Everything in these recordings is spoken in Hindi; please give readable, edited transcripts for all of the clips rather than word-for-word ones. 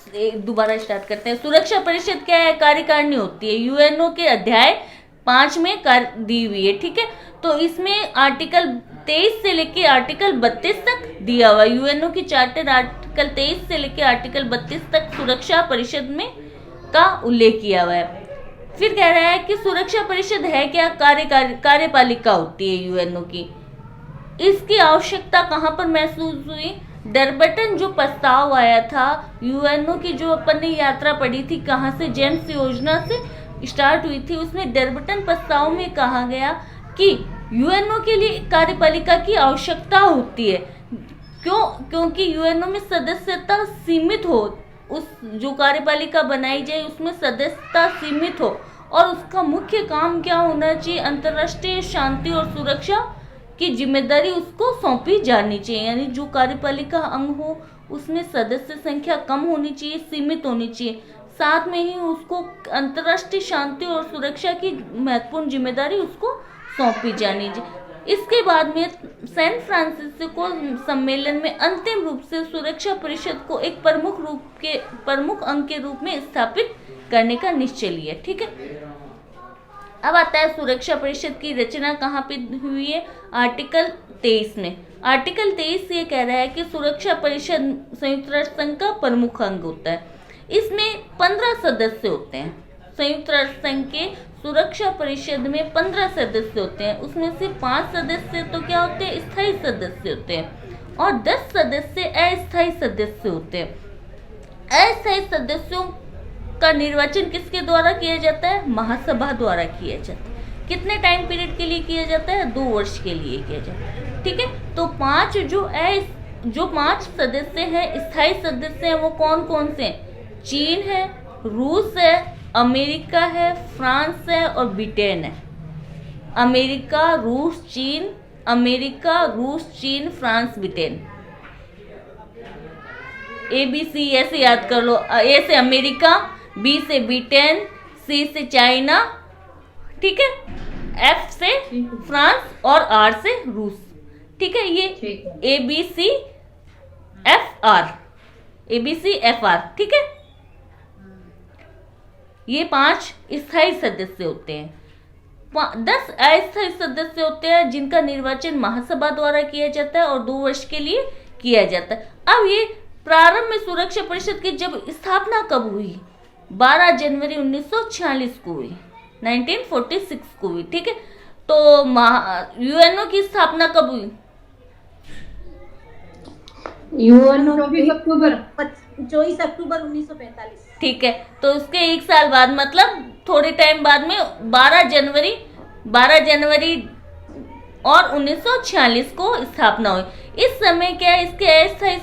दोबारा स्टार्ट करते हैं। सुरक्षा परिषद क्या है? कार्यकारिणी होती है। यूएनओ के अध्याय 5 में दी हुई है, ठीक है। तो इसमें आर्टिकल 23 से लेके आर्टिकल 32 तक दिया हुआ है। यूएनओ की चार्टर आर्टिकल 23 से लेके आर्टिकल 32 तक सुरक्षा परिषद में का उल्लेख किया हुआ है। फिर कह रहा है कि सुरक्षा परिषद है क्या? कार्यपालिका होती है यूएनओ की। इसकी आवश्यकता कहाँ पर महसूस हुई? डरबटन जो प्रस्ताव आया था यूएनओ की, जो अपन ने यात्रा पढ़ी थी, कहाँ से? जेम्स योजना से स्टार्ट हुई थी। उसमें डरबटन प्रस्ताव में कहा गया कि यूएनओ के लिए कार्यपालिका की आवश्यकता होती है। क्योंकि यूएनओ में सदस्यता सीमित हो, उस जो कार्यपालिका बनाई जाए उसमें सदस्यता सीमित हो, और उसका मुख्य काम क्या होना चाहिए? अंतर्राष्ट्रीय शांति और सुरक्षा की जिम्मेदारी उसको सौंपी जानी चाहिए। यानी जो कार्यपालिका अंग हो उसमें सदस्य संख्या कम होनी चाहिए, सीमित होनी चाहिए। साथ में ही उसको अंतर्राष्ट्रीय शांति और सुरक्षा की महत्वपूर्ण जिम्मेदारी उसको सौंपी जानी चाहिए। इसके बाद में सैन फ्रांसिस्को सम्मेलन में अंतिम रूप से सुरक्षा परिषद को एक प्रमुख अंग के रूप में स्थापित करने का निश्चय लिया, ठीक है। अब आता है सुरक्षा परिषद की रचना कहाँ पे हुई है? आर्टिकल 23 में। आर्टिकल 23 ये कह रहा है कि सुरक्षा परिषद संयुक्त राष्ट्र संघ का प्रमुख अंग होता है। इसमें 15 सदस्य होते हैं। संयुक्त राष्ट्र संघ के सुरक्षा परिषद में 15 सदस्य होते हैं। उसमें से 5 सदस्य तो क्या होते हैं? स्थायी सदस्य होते हैं, और 10 सदस्य अस्थायी सदस्य होते हैं। अस्थायी सदस्यों का निर्वाचन किसके द्वारा किया जाता है? महासभा द्वारा किया जाता है। कितने टाइम पीरियड के लिए किया जाता है? 2 वर्ष के लिए किया जाता है, ठीक है। तो 5 जो 5 सदस्य हैं, स्थायी सदस्य हैं, वो कौन कौन से हैं? चीन है, रूस है, अमेरिका है, फ्रांस है और ब्रिटेन है। अमेरिका, रूस, चीन, फ्रांस, ब्रिटेन। ABC ऐसे याद कर लो। A से अमेरिका, B से ब्रिटेन, C से चाइना, ठीक है, F से फ्रांस और R से रूस, ठीक है। ये ABCFR, ठीक है। ये 5 स्थायी सदस्य होते हैं। 10 अस्थायी सदस्य होते हैं जिनका निर्वाचन महासभा द्वारा किया जाता है और 2 वर्ष के लिए किया जाता है। अब ये प्रारंभ में सुरक्षा परिषद की जब स्थापना कब हुई? 12 जनवरी 1946 को हुई, 1946 को हुई, ठीक है। तो यूएनओ की स्थापना कब हुई? यूएनओ 24 अक्टूबर 1945, ठीक है। तो उसके 1 साल बाद, मतलब थोड़े टाइम बाद में 12 जनवरी और 1946 को स्थापना हुई। इस समय क्या इसके अस्थायी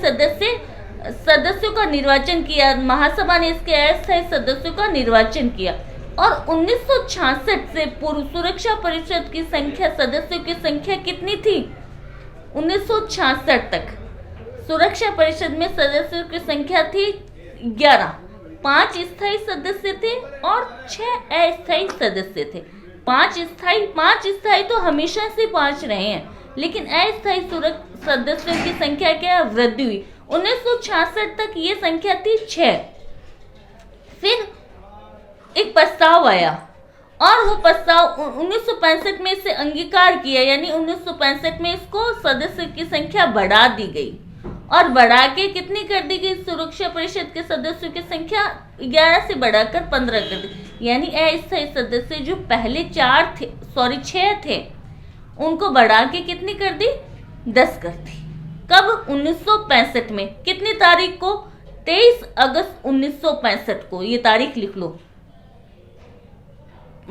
सदस्यों का निर्वाचन किया, महासभा ने इसके अस्थायी सदस्यों का निर्वाचन किया, और 1966 से पूर्व सुरक्षा परिषद की सदस्यों की संख्या कितनी थी? 1966 तक सुरक्षा परिषद में सदस्यों की संख्या थी 11। 5 स्थायी सदस्य थे और 6 अस्थायी सदस्य थे। 5 स्थायी तो हमेशा से 5 रहे हैं, लेकिन अस्थायी सदस्यों की संख्या क्या वृद्धि हुई? 1966 तक ये संख्या थी 6। फिर एक प्रस्ताव आया, और वो प्रस्ताव 1965 में इसे अंगीकार किया, यानी 1965 में इसको सदस्य की संख्या बढ़ा दी गई, और बढ़ा के कितनी कर दी गई? सुरक्षा परिषद के सदस्यों की संख्या 11 से बढ़ाकर 15 कर दी। यानी अस्थायी सदस्य जो पहले 6 थे, उनको बढ़ा के कितनी कर दी? 10 कर दी। कब? 1965 में। कितनी तारीख को? 23 अगस्त 1965 को। ये तारीख लिख लो।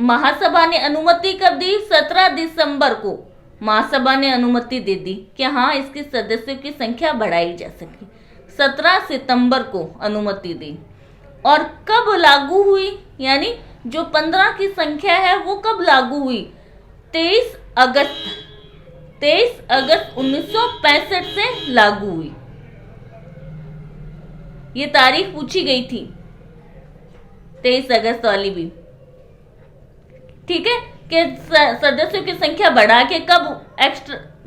महासभा ने अनुमति कब दी? 17 दिसंबर को महासभा ने अनुमति दे दी कि हाँ, इसके सदस्यों की संख्या बढ़ाई जा सके। 17 सितंबर को अनुमति दी। और कब लागू हुई? यानी जो 15 की संख्या है वो कब लागू हुई? 23 अगस्त 1965 से लागू हुई। ये तारीख पूछी गई थी, 23 अगस्त वाली भी, ठीक है। कि सदस्यों की संख्या बढ़ा के कब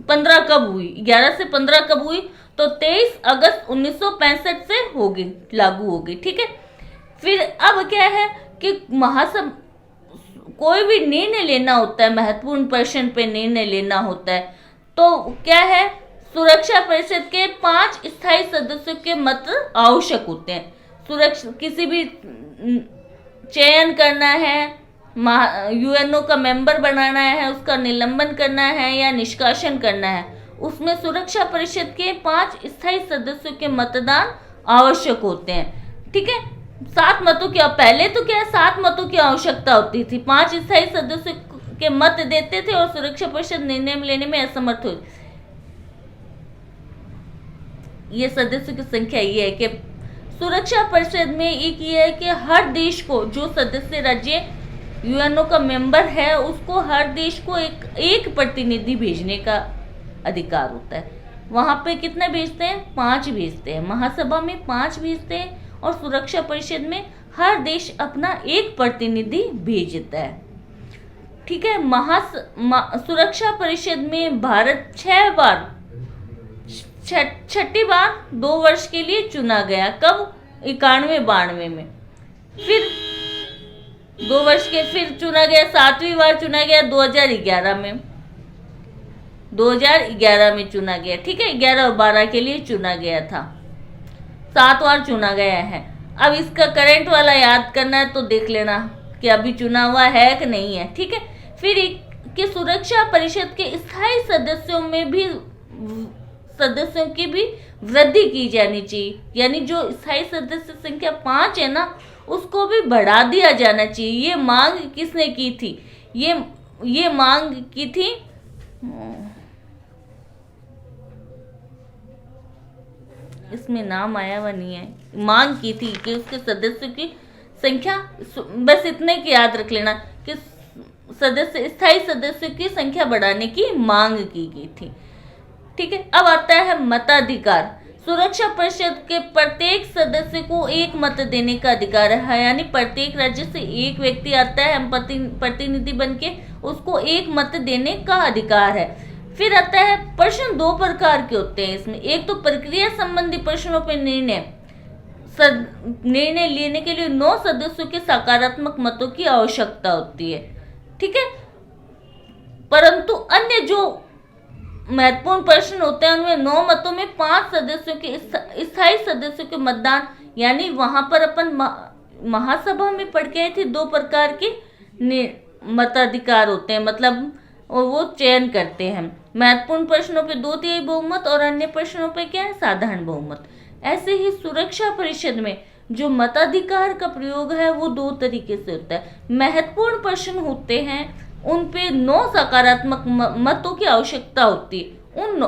15 कब हुई? 11 से 15 कब हुई? तो 23 अगस्त 1965 से होगी, लागू होगी। ठीक है, फिर अब क्या है कि महासभा कोई भी निर्णय लेना होता है, महत्वपूर्ण प्रश्न पे निर्णय लेना होता है, तो क्या है, सुरक्षा परिषद के 5 स्थायी सदस्यों के मत आवश्यक होते हैं। सुरक्षा किसी भी चयन करना है, यूएनओ का मेंबर बनाना है, उसका निलंबन करना है या निष्कासन करना है, उसमें सुरक्षा परिषद के 5 स्थायी सदस्यों के मतदान आवश्यक होते हैं। ठीक है, 7 मतों की, पहले तो क्या 7 मतों की आवश्यकता होती थी, 5 स्थायी सदस्यों के मत देते थे और सुरक्षा परिषद निर्णय लेने में असमर्थ हो। ये सदस्यों की संख्या ये है कि सुरक्षा परिषद में एक ये है कि हर देश को, जो सदस्य राज्य यूएनओ का मेंबर है, उसको हर देश को एक प्रतिनिधि भेजने का अधिकार होता है। वहां पे कितने भेजते हैं? 5 भेजते हैं। महासभा में 5 भेजते हैं और सुरक्षा परिषद में हर देश अपना एक प्रतिनिधि भेजता है। ठीक है, सुरक्षा परिषद में भारत 6 बार, छठी बार 2 वर्ष के लिए चुना गया। कब? 91-92 में। फिर 2 वर्ष के फिर चुना गया, 7वीं बार चुना गया 2011 में। 2011 में चुना गया। ठीक है, 11 और 12 के लिए चुना गया था, 7 बार चुना गया है। अब इसका करंट वाला याद करना है तो देख लेना कि अभी चुना हुआ है कि नहीं है। ठीक है, फिर कि सुरक्षा परिषद के स्थायी सदस्यों की भी वृद्धि की जानी चाहिए, यानी जो स्थायी सदस्य संख्या 5 है ना, उसको भी बढ़ा दिया जाना चाहिए। ये मांग किसने की थी? ये मांग की थी इसमें नाम आया हुआ नहीं है, मांग की थी कि उसके सदस्यों की संख्या, बस इतने की याद रख लेना कि स्थायी सदस्यों की संख्या बढ़ाने की मांग की गई थी। ठीक है, अब आता है मताधिकार। सुरक्षा परिषद के प्रत्येक सदस्य को एक मत देने का अधिकार है, यानी प्रत्येक राज्य से एक व्यक्ति आता है प्रतिनिधि बनके, उसको एक मत देने का अधिकार है। फिर आता है प्रश्न 2 प्रकार के होते हैं इसमें। एक तो प्रक्रिया संबंधी प्रश्नों पर निर्णय लेने के लिए 9 सदस्यों के सकारात्मक मतों की आवश्यकता होती है। ठीक है, परंतु अन्य जो महत्वपूर्ण प्रश्न होते हैं उनमें 9 मतों में 5 सदस्यों के स्थायी सदस्यों के मतदान, यानी वहां पर अपन महासभा में पढ़ के आए थे 2 प्रकार के मताधिकार होते हैं, मतलब वो चयन करते हैं। महत्वपूर्ण प्रश्नों पे 2/3 बहुमत और अन्य प्रश्नों पे क्या है? साधारण बहुमत। ऐसे ही सुरक्षा परिषद में जो मताधिकार का प्रयोग है वो 2 तरीके से होता है। महत्वपूर्ण प्रश्न होते हैं उन पे 9 सकारात्मक मतों की आवश्यकता होती है। उन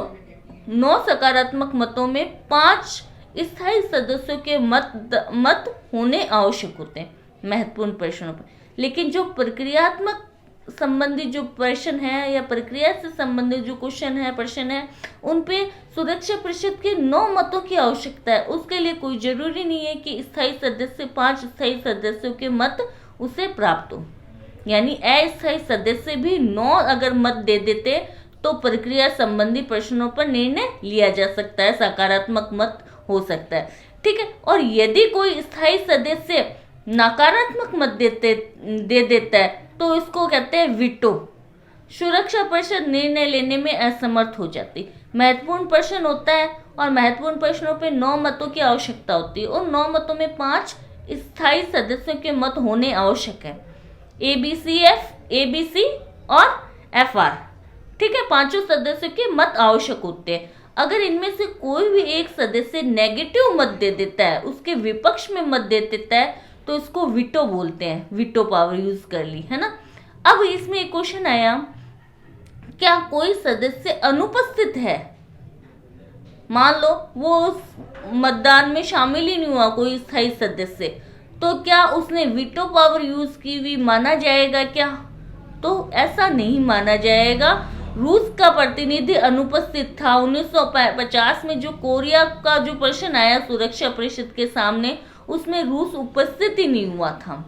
9 सकारात्मक मतों में 5 स्थायी सदस्यों के मत होने आवश्यक होते हैं महत्वपूर्ण प्रश्नों पर। लेकिन जो प्रक्रियात्मक संबंधी जो प्रश्न है या प्रक्रिया से संबंधित जो प्रश्न है उन पे सुरक्षा परिषद के 9 मतों की आवश्यकता है। उसके लिए कोई जरूरी नहीं है कि 5 स्थायी सदस्यों के मत उसे प्राप्त हो, यानी अस्थायी सदस्य भी 9 अगर मत दे देते तो प्रक्रिया संबंधी प्रश्नों पर निर्णय लिया जा सकता है, सकारात्मक मत हो सकता है। ठीक है, और यदि कोई स्थायी सदस्य नकारात्मक मत दे देता है तो इसको कहते हैं वीटो। सुरक्षा परिषद निर्णय लेने में असमर्थ हो जाती। महत्वपूर्ण प्रश्न होता है और महत्वपूर्ण प्रश्नों पे 9 मतों की आवश्यकता होती है। उन 9 मतों में 5 स्थायी सदस्यों के मत होने आवश्यक है, ABCF, ABC और FR। ठीक है, 5 सदस्यों के मत आवश्यक होते हैं। अगर इनमें से कोई भी एक सदस्य नेगेटिव मत दे देता है, उसके विपक्ष में मत दे देता है, तो इसको वीटो बोलते हैं। वीटो पावर यूज कर ली, है ना। अब इसमें एक क्वेश्चन आया, क्या कोई सदस्य अनुपस्थित है, मान लो वो उस मतदान में शामिल ही नहीं हुआ कोई स्थायी सदस्य, तो क्या उसने वीटो पावर यूज की हुई माना जाएगा क्या? तो ऐसा नहीं माना जाएगा। रूस का प्रतिनिधि अनुपस्थित था। 1950 में जो कोरिया का जो प्रश्न आया सुरक्षा परिषद के सामने, उसमें रूस उपस्थित ही नहीं हुआ था।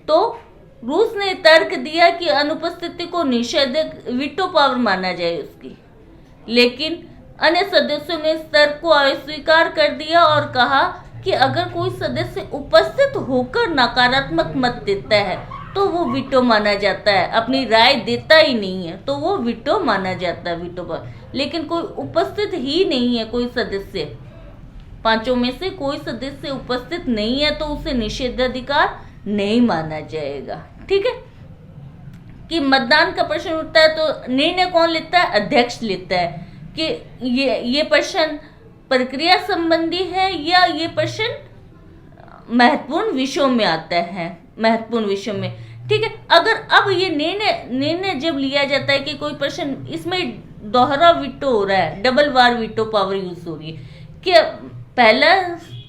तो रूस ने तर्क दिया कि अनुपस्थिति को निषेधक वीटो पावर माना जाए उसकी, लेकिन अन्य सदस्यों ने इस तर्क को अस्वीकार कर दिया और कहा कि अगर कोई सदस्य उपस्थित होकर नकारात्मक मत देता है तो वो वीटो माना जाता है, अपनी राय देता ही नहीं है तो वो वीटो माना जाता है, वीटो पर। लेकिन कोई उपस्थित ही नहीं है, कोई सदस्य, पांचों में से कोई सदस्य उपस्थित नहीं है तो उसे निषेधाधिकार नहीं माना जाएगा। ठीक है, कि मतदान का प्रश्न उठता है तो निर्णय कौन लेता है? अध्यक्ष लेता है कि ये प्रश्न प्रक्रिया संबंधी है या ये प्रश्न महत्वपूर्ण विषयों में आता है, महत्वपूर्ण विषयों में। ठीक है, अगर अब ये निर्णय जब लिया जाता है कि कोई प्रश्न, इसमें दोहरा वीटो हो रहा है, डबल बार वीटो पावर यूज हो रही है, कि पहला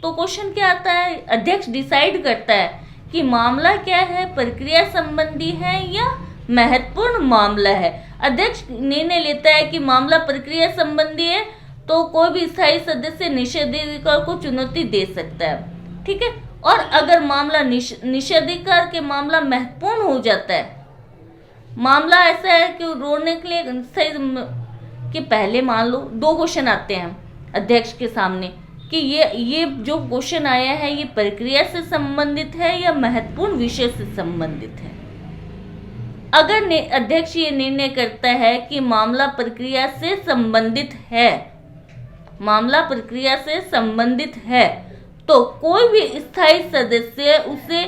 तो क्वेश्चन क्या आता है, अध्यक्ष डिसाइड करता है कि मामला क्या है, प्रक्रिया संबंधी है या महत्वपूर्ण मामला है। अध्यक्ष निर्णय लेता है कि मामला प्रक्रिया संबंधी है तो कोई भी स्थायी सदस्य निषेधाधिकार को चुनौती दे सकता है। ठीक है, और अगर मामला निषेधाधिकार के मामला महत्वपूर्ण हो जाता है, मामला ऐसा है कि रोने के लिए सही कि पहले मान लो दो क्वेश्चन आते हैं अध्यक्ष के सामने कि ये जो क्वेश्चन आया है ये प्रक्रिया से संबंधित है या महत्वपूर्ण विषय से संबंधित है। अगर अध्यक्ष ये निर्णय करता है कि मामला प्रक्रिया से संबंधित है, मामला प्रक्रिया से संबंधित है, तो कोई भी स्थायी सदस्य उसे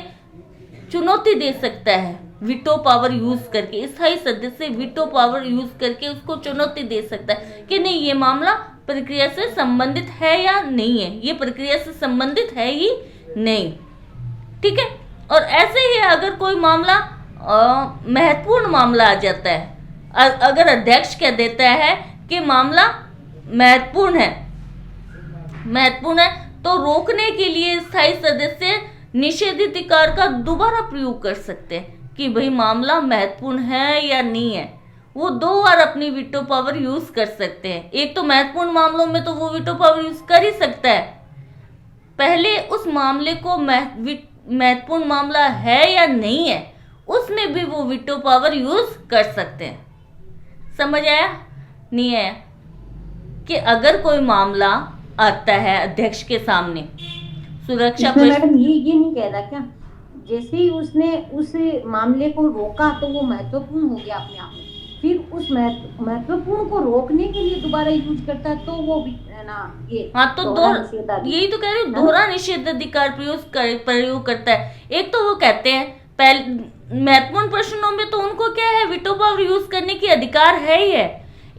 चुनौती दे सकता है वीटो पावर यूज करके। स्थायी सदस्य वीटो पावर यूज करके उसको चुनौती दे सकता है कि नहीं, ये मामला प्रक्रिया से संबंधित है या नहीं है, ये प्रक्रिया से संबंधित है ही नहीं। ठीक है, और ऐसे ही अगर कोई मामला महत्वपूर्ण मामला आ जाता है, अगर अध्यक्ष कह देता है कि मामला महत्वपूर्ण है तो रोकने के लिए स्थायी सदस्य निषेधाधिकार का दोबारा प्रयोग कर सकते हैं कि भाई मामला महत्वपूर्ण है या नहीं है। वो दो बार अपनी वीटो पावर यूज कर सकते हैं। एक तो महत्वपूर्ण मामलों में तो वो वीटो पावर यूज कर ही सकता है, पहले उस मामले को महत्वपूर्ण मामला है या नहीं है उसमें भी वो वीटो पावर यूज कर सकते हैं। समझ आया? नहीं आया? कि अगर कोई मामला आता है अध्यक्ष के सामने, सुरक्षा मैडम ये नहीं कह रहा क्या, जैसे ही उसने उस मामले को रोका तो वो महत्वपूर्ण हो गया अपने आप में, फिर उस महत्वपूर्ण को रोकने के लिए दोबारा यूज करता है तो वो भी ना ये, हाँ तो यही तो कह रही हूँ, दोहरा निषेधाधिकार प्रयोग करता है। एक तो वो कहते हैं पहले महत्वपूर्ण प्रश्नों में तो उनको क्या है, वीटो पावर यूज करने की अधिकार है ही है।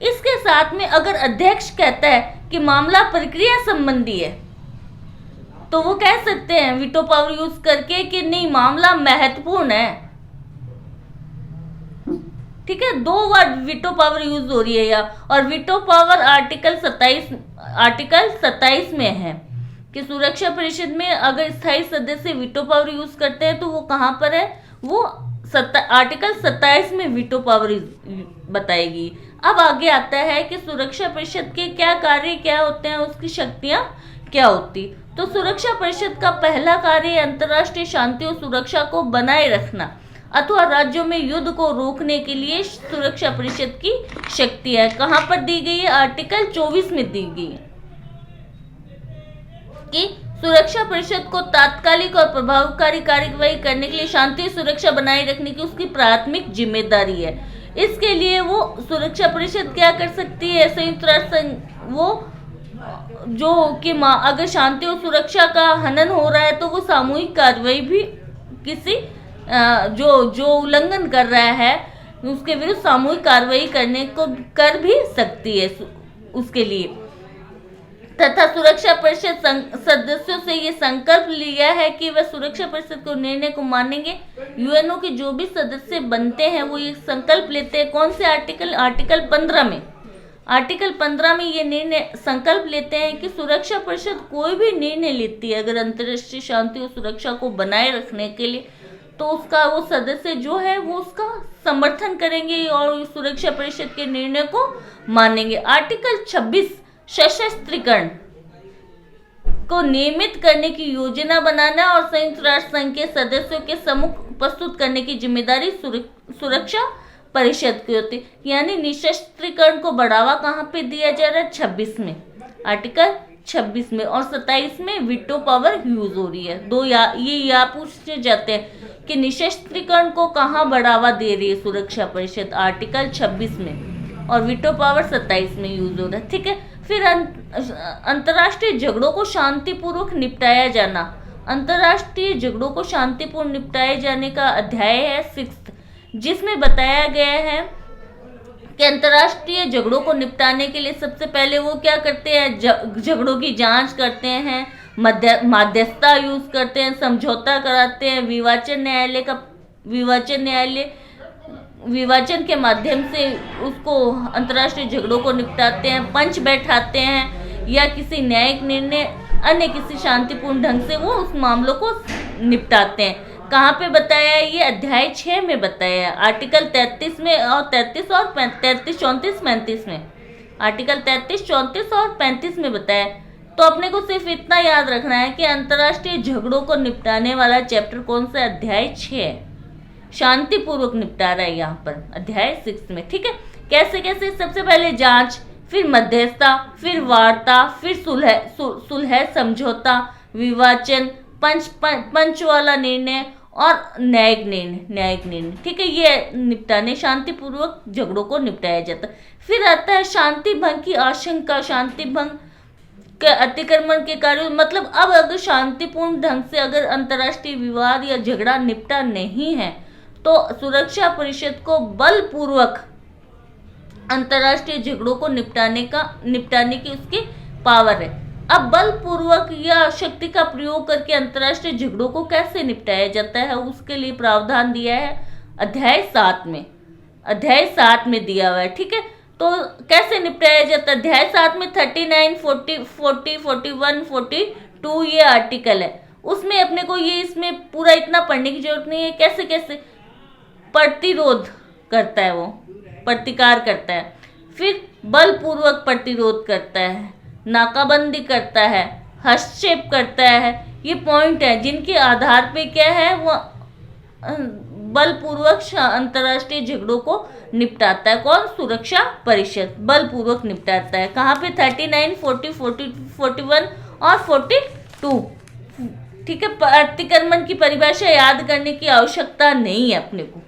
इसके साथ में अगर अध्यक्ष कहता है कि मामला प्रक्रिया संबंधी है तो वो कह सकते हैं वीटो पावर यूज करके कि नहीं, मामला महत्वपूर्ण है। ठीक है, दो बार वीटो पावर यूज हो रही है यहाँ, और वीटो पावर आर्टिकल 27 में है कि सुरक्षा परिषद में अगर स्थायी सदस्य वीटो पावर यूज करते हैं तो वो कहाँ पर है, वो आर्टिकल 27 में वीटो पावर बताएगी। अब आगे आता है कि सुरक्षा परिषद के क्या कार्य क्या होते हैं, उसकी शक्तियां क्या होती। तो सुरक्षा परिषद का पहला कार्य अंतर्राष्ट्रीय शांति और सुरक्षा को बनाए रखना अथवा राज्यों में युद्ध को रोकने के लिए सुरक्षा परिषद की शक्तियां कहां पर दी गई है, आर्टिकल 24 में दी गई है कि सुरक्षा परिषद को तात्कालिक और प्रभावकारी कार्यवाही करने के लिए शांति सुरक्षा बनाए रखने की उसकी प्राथमिक जिम्मेदारी है। इसके लिए वो सुरक्षा परिषद क्या कर सकती है, संयुक्त राष्ट्र संघ वो जो कि अगर शांति और सुरक्षा का हनन हो रहा है तो वो सामूहिक कार्रवाई भी किसी जो उल्लंघन कर रहा है उसके विरुद्ध सामूहिक कार्रवाई करने को कर भी सकती है उसके लिए। तथा सुरक्षा परिषद सदस्यों से ये संकल्प लिया है कि वह सुरक्षा परिषद को निर्णय को मानेंगे। यूएनओ के जो भी सदस्य बनते हैं वो ये संकल्प लेते हैं, कौन से आर्टिकल 15 में ये निर्णय संकल्प लेते हैं कि सुरक्षा परिषद कोई भी निर्णय लेती है अगर अंतर्राष्ट्रीय शांति और सुरक्षा को बनाए रखने के लिए तो उसका वो सदस्य जो है वो उसका समर्थन करेंगे और सुरक्षा परिषद के निर्णय को मानेंगे। आर्टिकल 26 सशस्त्रीकरण को नियमित करने की योजना बनाना और संयुक्त राष्ट्र संघ के सदस्यों के सम्मुख प्रस्तुत करने की जिम्मेदारी सुरक्षा परिषद की होती। यानी निशस्त्रीकरण को बढ़ावा कहाँ पे दिया जा रहा है, 26 में, आर्टिकल 26 में, और 27 में वीटो पावर यूज हो रही है। ये पूछे जाते हैं कि निशस्त्रीकरण को कहाँ बढ़ावा दे रही है सुरक्षा परिषद, आर्टिकल 26 में, और वीटो पावर 27 में यूज हो रहा है। ठीक है, फिर अंतर्राष्ट्रीय झगड़ों को शांतिपूर्वक निपटाया जाना। अंतर्राष्ट्रीय झगड़ों को शांतिपूर्ण निपटाए जाने का अध्याय है 6, जिसमें बताया गया है कि अंतर्राष्ट्रीय झगड़ों को निपटाने के लिए सबसे पहले वो क्या करते हैं, झगड़ों की जांच करते हैं, मध्यस्थता यूज करते हैं, समझौता कराते हैं, विवाचन के माध्यम से उसको अंतर्राष्ट्रीय झगड़ों को निपटाते हैं, पंच बैठाते हैं, या किसी न्यायिक निर्णय अन्य किसी शांतिपूर्ण ढंग से वो उस मामलों को निपटाते हैं। कहाँ पे बताया है ये, अध्याय 6 में बताया है, आर्टिकल 33 में और 33 और 33, 34, 35 में, आर्टिकल 33, 34 और 35 में बताया है। तो अपने को सिर्फ इतना याद रखना है कि अंतर्राष्ट्रीय झगड़ों को निपटाने वाला चैप्टर कौन सा, अध्याय 6 है, शांतिपूर्वक निपटा रहा है यहाँ पर अध्याय 6 में। ठीक है, कैसे कैसे, सबसे पहले जांच, फिर मध्यस्थता, फिर वार्ता, फिर सुलह, समझौता, विवाचन, पंच वाला निर्णय और न्यायिक निर्णय। ठीक है, ये निपटाने शांतिपूर्वक झगड़ों को निपटाया जाता है। फिर आता है शांति भंग की आशंका, शांति भंग के अतिक्रमण के कार्य, मतलब अब अगर शांतिपूर्ण ढंग से अगर अंतर्राष्ट्रीय विवाद या झगड़ा निपटा नहीं है तो सुरक्षा परिषद को बलपूर्वक अंतर्राष्ट्रीय झगड़ों को निपटाने की उसकी पावर है। अब बलपूर्वक या शक्ति का प्रयोग करके अंतर्राष्ट्रीय झगड़ों को कैसे निपटाया जाता है, उसके लिए प्रावधान दिया है अध्याय 7 में दिया हुआ है। ठीक है, तो कैसे निपटाया जाता है, अध्याय 7 में 39, 40, 41, 42 ये आर्टिकल है। उसमें अपने को ये इसमें पूरा इतना पढ़ने की जरूरत नहीं है। कैसे कैसे प्रतिरोध करता है, वो प्रतिकार करता है, फिर बलपूर्वक प्रतिरोध करता है, नाकाबंदी करता है, हस्तक्षेप करता है, ये पॉइंट है जिनके आधार पे क्या है वो बलपूर्वक अंतर्राष्ट्रीय झगड़ों को निपटाता है। कौन, सुरक्षा परिषद बलपूर्वक निपटाता है। कहाँ पे, 39, 40, 41 और 42। ठीक है, अतिक्रमण की परिभाषा याद करने की आवश्यकता नहीं है अपने को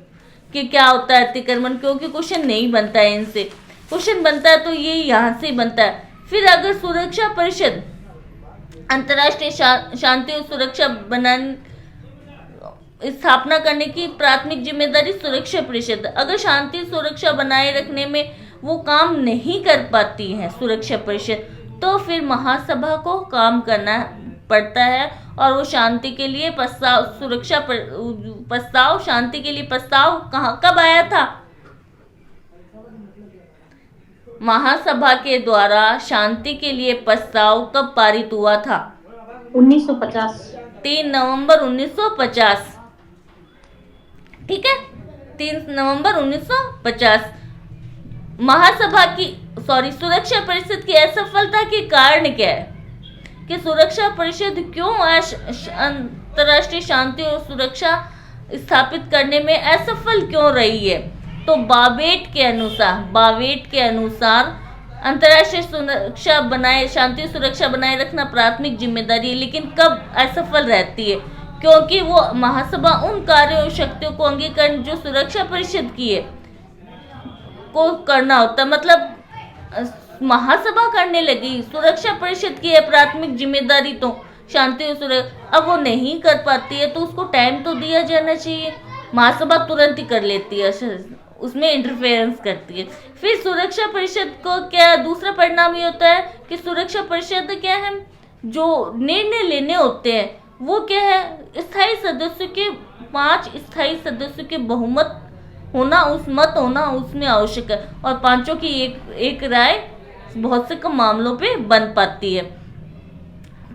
कि क्या होता है अतिक्रमण, क्योंकि क्वेश्चन नहीं बनता है इनसे। क्वेश्चन बनता है तो ये यहाँ से बनता है। फिर अगर सुरक्षा परिषद अंतर्राष्ट्रीय शांति और सुरक्षा स्थापना करने की प्राथमिक जिम्मेदारी सुरक्षा परिषद, अगर शांति सुरक्षा बनाए रखने में वो काम नहीं कर पाती है सुरक्षा परिषद, तो फिर महासभा को काम करना पड़ता है, और वो शांति के लिए शांति के लिए प्रस्ताव कब आया था, महासभा के द्वारा शांति के लिए प्रस्ताव कब पारित हुआ था, 1950, 3 नवंबर 1950। ठीक है, 3 नवंबर 1950। सुरक्षा परिषद की असफलता के कारण क्या है कि सुरक्षा परिषद क्यों अंतर्राष्ट्रीय शांति और सुरक्षा स्थापित करने में असफल क्यों रही है, तो बावेट के अनुसार अंतर्राष्ट्रीय शांति सुरक्षा बनाए रखना प्राथमिक जिम्मेदारी है, लेकिन कब असफल रहती है, क्योंकि वो महासभा उन कार्यों और शक्तियों को अंगीकरण जो सुरक्षा परिषद की है को करना होता, मतलब महासभा करने लगी, सुरक्षा परिषद की है प्राथमिक जिम्मेदारी तो शांति और सुरक्षा, अब वो नहीं कर पाती है तो उसको टाइम तो दिया जाना चाहिए। महासभा तुरंत ही कर लेती है, उसमें इंटरफेरेंस करती है। फिर सुरक्षा परिषद को क्या दूसरा परिणाम ये होता है कि सुरक्षा परिषद क्या है, जो निर्णय लेने होते हैं वो क्या है, स्थायी सदस्यों के 5 स्थायी सदस्यों के बहुमत होना, उस मत होना उसमें आवश्यक है, और 5 की एक राय बहुत से कम मामलों पे बन पाती है।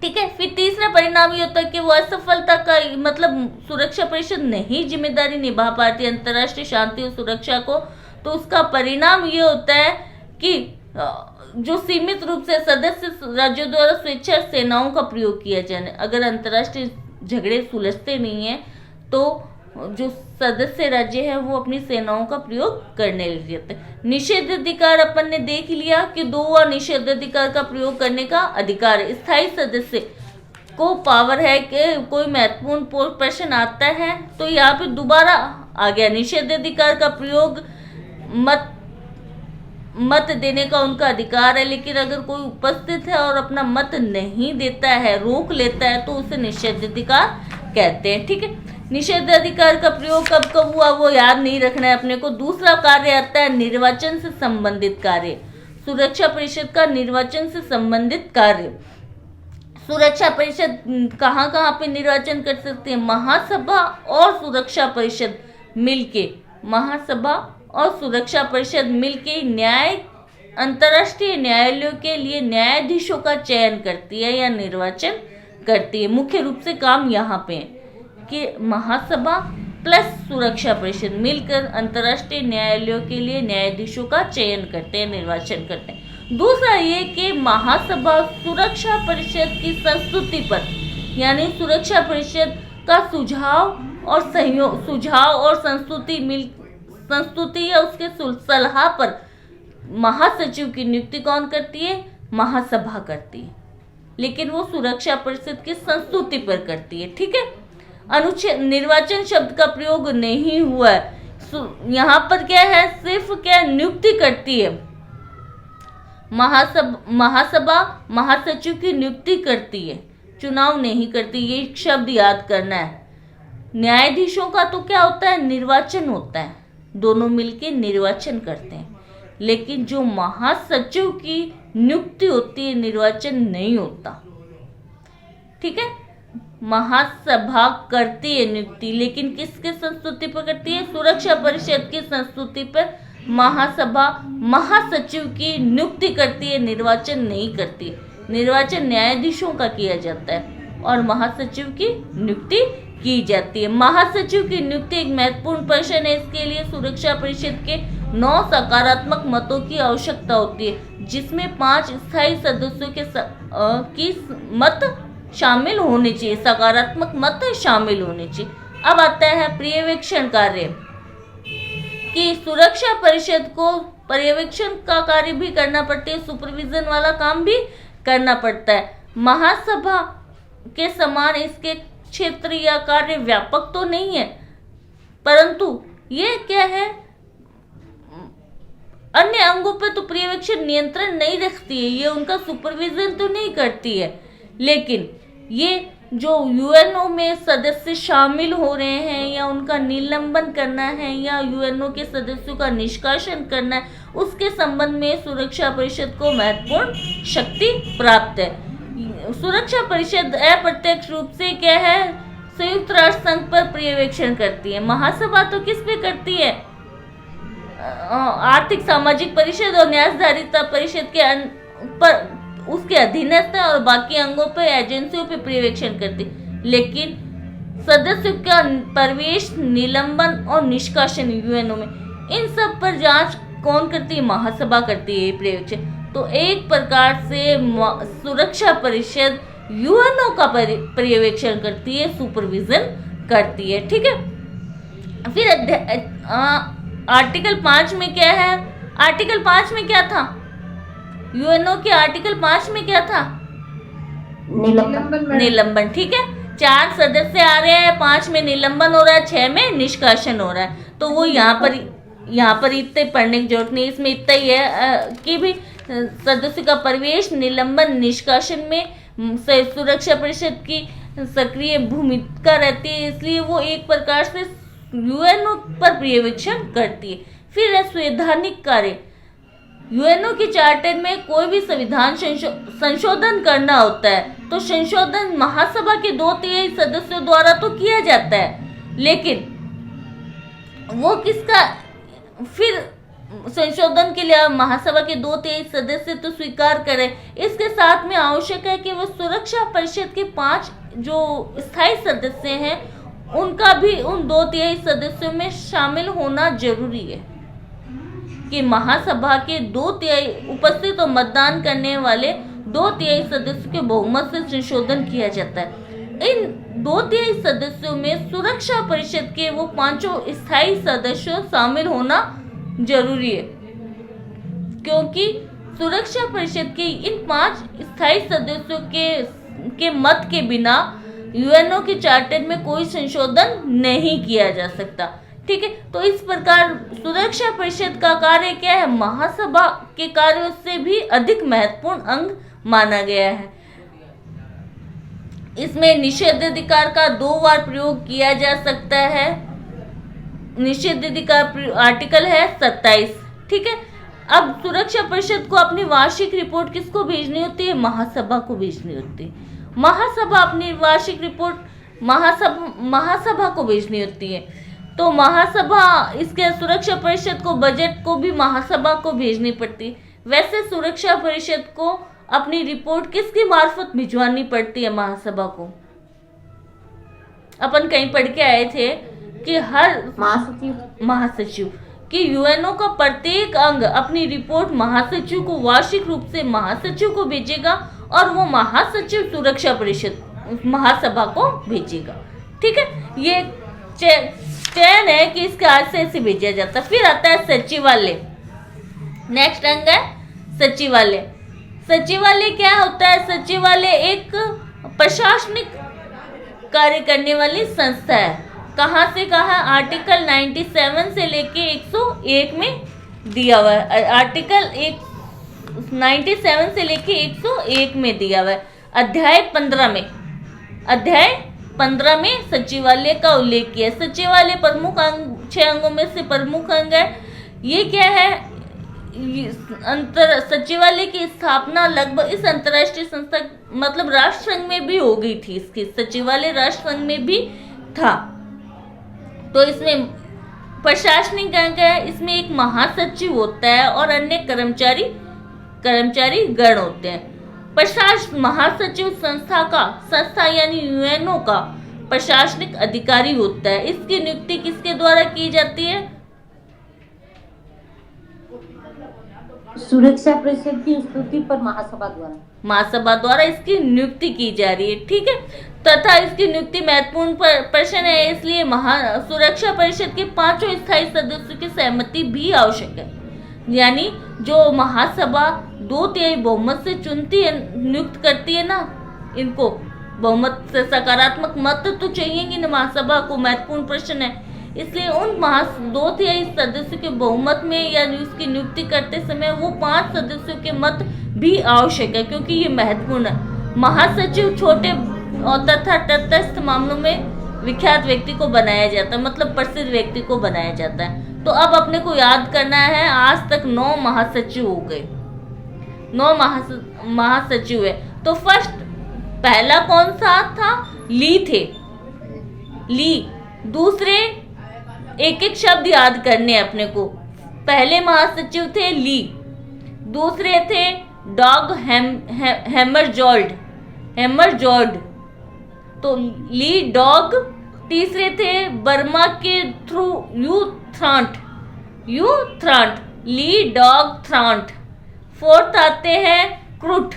ठीक है, फिर तीसरा परिणाम ये होता है कि वो असफलता का मतलब सुरक्षा परिषद नहीं जिम्मेदारी निभा पाती अंतर्राष्ट्रीय शांति और सुरक्षा को, तो उसका परिणाम ये होता है कि जो सीमित रूप से सदस्य राज्यों द्वारा स्वेच्छा सेनाओं का प्रयोग किया जाए। अगर अंतर्राष्ट्रीय झगड़े सुलझते नहीं है तो जो सदस्य राज्य है वो अपनी सेनाओं का प्रयोग करने लग जाते हैं। निषेधाधिकार अपन ने देख लिया कि 2 निषेधाधिकार का प्रयोग करने का अधिकार है। स्थायी सदस्य को पावर है कि कोई महत्वपूर्ण प्रश्न आता है तो यहाँ पे दोबारा आ गया निषेधाधिकार का प्रयोग, मत देने का उनका अधिकार है। लेकिन अगर कोई उपस्थित है और अपना मत नहीं देता है, रोक लेता है, तो उसे निषेधाधिकार कहते हैं। ठीक है, निषेधाधिकार का प्रयोग कब कब हुआ वो याद नहीं रखना है अपने को। दूसरा कार्य आता है निर्वाचन से संबंधित कार्य। सुरक्षा परिषद का निर्वाचन से संबंधित कार्य। सुरक्षा परिषद कहाँ कहाँ पे निर्वाचन कर सकती है? महासभा और सुरक्षा परिषद मिलके, महासभा और सुरक्षा परिषद मिलके अंतर्राष्ट्रीय न्यायालयों के लिए न्यायाधीशों का चयन करती है या निर्वाचन करती है। मुख्य रूप से काम यहाँ पे है कि महासभा प्लस सुरक्षा परिषद मिलकर अंतर्राष्ट्रीय न्यायालयों के लिए न्यायाधीशों का चयन करते हैं, निर्वाचन करते हैं। दूसरा ये कि महासभा सुरक्षा परिषद की संस्तुति पर, यानी सुरक्षा परिषद का सुझाव और संस्तुति या उसके सलाह पर महासचिव की नियुक्ति कौन करती है? महासभा करती है, लेकिन वो सुरक्षा परिषद की संस्तुति पर करती है। ठीक है, अनुच्छेद निर्वाचन शब्द का प्रयोग नहीं हुआ है यहाँ पर। क्या है? सिर्फ क्या नियुक्ति करती है महासभा महासचिव की नियुक्ति करती है, चुनाव नहीं करती। ये शब्द याद करना है। न्यायाधीशों का तो क्या होता है? निर्वाचन होता है, दोनों मिलके निर्वाचन करते हैं। लेकिन जो महासचिव की नियुक्ति होती है, निर्वाचन नहीं होता। ठीक है, महासभा करती है नियुक्ति, लेकिन किसके संस्तुति पर करती है? सुरक्षा परिषद की संस्तुति पर महासभा महासचिव की नियुक्ति करती है, निर्वाचन नहीं करती। निर्वाचन न्यायाधीशों का किया जाता है और महासचिव की नियुक्ति की जाती है। महासचिव की नियुक्ति एक महत्वपूर्ण प्रश्न है। इसके लिए सुरक्षा परिषद के 9 सकारात्मक मतों की आवश्यकता होती है, जिसमें 5 स्थायी सदस्यों की मत शामिल होने चाहिए, सकारात्मक मत शामिल होने चाहिए। अब आता है पर्यवेक्षण कार्य, कि सुरक्षा परिषद को पर्यवेक्षण का कार्य भी करना पड़ता है, सुपरविजन वाला काम भी करना पड़ता है। महासभा के समान इसके क्षेत्र या कार्य व्यापक तो नहीं है, परंतु ये क्या है, अन्य अंगों पे तो पर्यवेक्षण नियंत्रण नहीं रखती है, ये उनका सुपरविजन तो नहीं करती है। लेकिन ये जो यूएनओ में सदस्य शामिल हो रहे हैं या उनका निलंबन करना है या यूएनओ के सदस्यों का निष्कासन करना है, उसके संबंध में सुरक्षा परिषद को महत्वपूर्ण शक्ति प्राप्त है। सुरक्षा परिषद अप्रत्यक्ष रूप से क्या है, संयुक्त राष्ट्र संघ पर पर्यवेक्षण करती है। महासभा तो किस पे करती है? आर्थिक सामाजिक परिषद और न्यायधारिता परिषद के पर उसके अधीनस्थ है और बाकी अंगों पे एजेंसियों पे पर्यवेक्षण करती। लेकिन सदस्यों का प्रवेश, निलंबन और निष्कासन यूएनओ में, इन सब पर जांच कौन करती है? महासभा करती है पर्यवेक्षण। तो एक प्रकार से सुरक्षा परिषद यूएनओ का पर्यवेक्षण करती है, सुपरविजन करती है। ठीक है, फिर आर्टिकल 5 में क्या है? आर्टिकल 5 में क्या था? यूएनओ के आर्टिकल 5 में क्या था? निलंबन। ठीक है, 4 सदस्य आ रहे हैं, 5 में निलंबन हो रहा है, 6 में निष्कासन हो रहा है। तो वो यहाँ पर इतने पढ़ने की जरूरत नहीं, इसमें इतना ही है कि भी सदस्य का प्रवेश, निलंबन, निष्कासन में सुरक्षा परिषद की सक्रिय भूमिका रहती है, इसलिए वो एक प्रकार से यूएनओ पर पर्यवेक्षण करती है। फिर है संवैधानिक कार्य। यूएनओ के चार्टर में कोई भी संविधान संशोधन करना होता है तो संशोधन महासभा के 2/3 सदस्यों द्वारा तो किया जाता है, लेकिन वो किसका, फिर संशोधन के लिए महासभा के 2/3 सदस्य तो स्वीकार करें। इसके साथ में आवश्यक है कि वो सुरक्षा परिषद के 5 जो स्थायी सदस्य हैं उनका भी उन 2/3 सदस्यों में शामिल होना जरूरी है, कि महासभा के 2/3 उपस्थित और मतदान करने वाले 2/3 सदस्यों के बहुमत से संशोधन किया जाता है। इन 2/3 सदस्यों में सुरक्षा परिषद के वो 5 स्थायी सदस्यों शामिल होना जरूरी है, क्योंकि सुरक्षा परिषद के इन 5 स्थायी सदस्यों के मत के बिना यूएनओ के चार्टर में कोई संशोधन नहीं किया जा सकता। ठीक है, तो इस प्रकार सुरक्षा परिषद का कार्य क्या है, महासभा के कार्यों से भी अधिक महत्वपूर्ण अंग माना गया है। इसमें निषेधाधिकार का 2 बार प्रयोग किया जा सकता है। निषेधाधिकार आर्टिकल है 27। ठीक है, अब सुरक्षा परिषद को अपनी वार्षिक रिपोर्ट किसको भेजनी होती है, महासभा को भेजनी होती है। महासभा अपनी वार्षिक रिपोर्ट महासभा को भेजनी होती है। तो महासभा इसके सुरक्षा परिषद को बजट को भी महासभा को भेजनी पड़ती है। वैसे सुरक्षा परिषद को अपनी रिपोर्ट किसके मार्फत भिजवानी पड़ती है महासभा को? अपन कहीं पढ़ के आए थे कि हर महासचिव कि यूएनओ का प्रत्येक अंग अपनी रिपोर्ट महासचिव को वार्षिक रूप से महासचिव को भेजेगा और वो महासचिव सुरक्षा परिषद महासभा को भेजेगा। ठीक है, ये चयन है कि इसके आज से ऐसे भेजा जाता है। फिर आता है सचिवालय। नेक्स्ट अंग है सचिवालय। सचिवालय क्या होता है? सचिवालय एक प्रशासनिक कार्य करने वाली संस्था है। कहाँ से कहाँ? आर्टिकल 97 से लेके 101 में दिया हुआ है। आर्टिकल 97 से लेके 101 में दिया हुआ है। अध्याय 15 में सचिवालय का उल्लेख किया। सचिवालय प्रमुख अंग 6 अंगों में से प्रमुख अंग है। ये क्या है? सचिवालय की स्थापना लगभग इस अंतर्राष्ट्रीय संस्था मतलब राष्ट्र संघ में भी हो गई थी। इसकी सचिवालय राष्ट्र संघ में भी था। तो इसमें प्रशासनिक अंग है। इसमें एक महासचिव होता है और अन्य कर्मचारी गण होते हैं। महासचिव संस्था यानी यूएनओ का प्रशासनिक अधिकारी होता है। इसकी नियुक्ति किसके द्वारा की जाती है? सुरक्षा परिषद की स्तुति पर महासभा द्वारा इसकी नियुक्ति की जा रही है। ठीक है, तथा इसकी नियुक्ति महत्वपूर्ण प्रश्न है, इसलिए सुरक्षा परिषद के 5 स्थायी सदस्यों की सहमति भी आवश्यक है। यानी जो महासभा 2/3 बहुमत से चुनती है, नियुक्त करती है ना, इनको बहुमत से सकारात्मक मत तो चाहिए कि ना महासभा को। महत्वपूर्ण प्रश्न है, इसलिए उन 2/3 सदस्यों के बहुमत में या उसकी नियुक्ति करते समय वो 5 सदस्यों के मत भी आवश्यक है, क्योंकि ये महत्वपूर्ण है। महासचिव छोटे और तथा तटस्थ मामलों में विख्यात व्यक्ति को बनाया जाता है, मतलब प्रसिद्ध व्यक्ति को बनाया जाता है। तो अब अपने को याद करना है, आज तक 9 महासचिव हो गए, 9 महासचिव है। तो पहला कौन सा था? ली थे। ली। दूसरे एक शब्द याद करने अपने को। पहले महासचिव थे ली, दूसरे थे डॉग हैमरजोल्ड, तो ली डॉग। तीसरे थे बर्मा के यू थ्रांट, ली डॉग थ्रांट। 4th आते हैं क्रूट।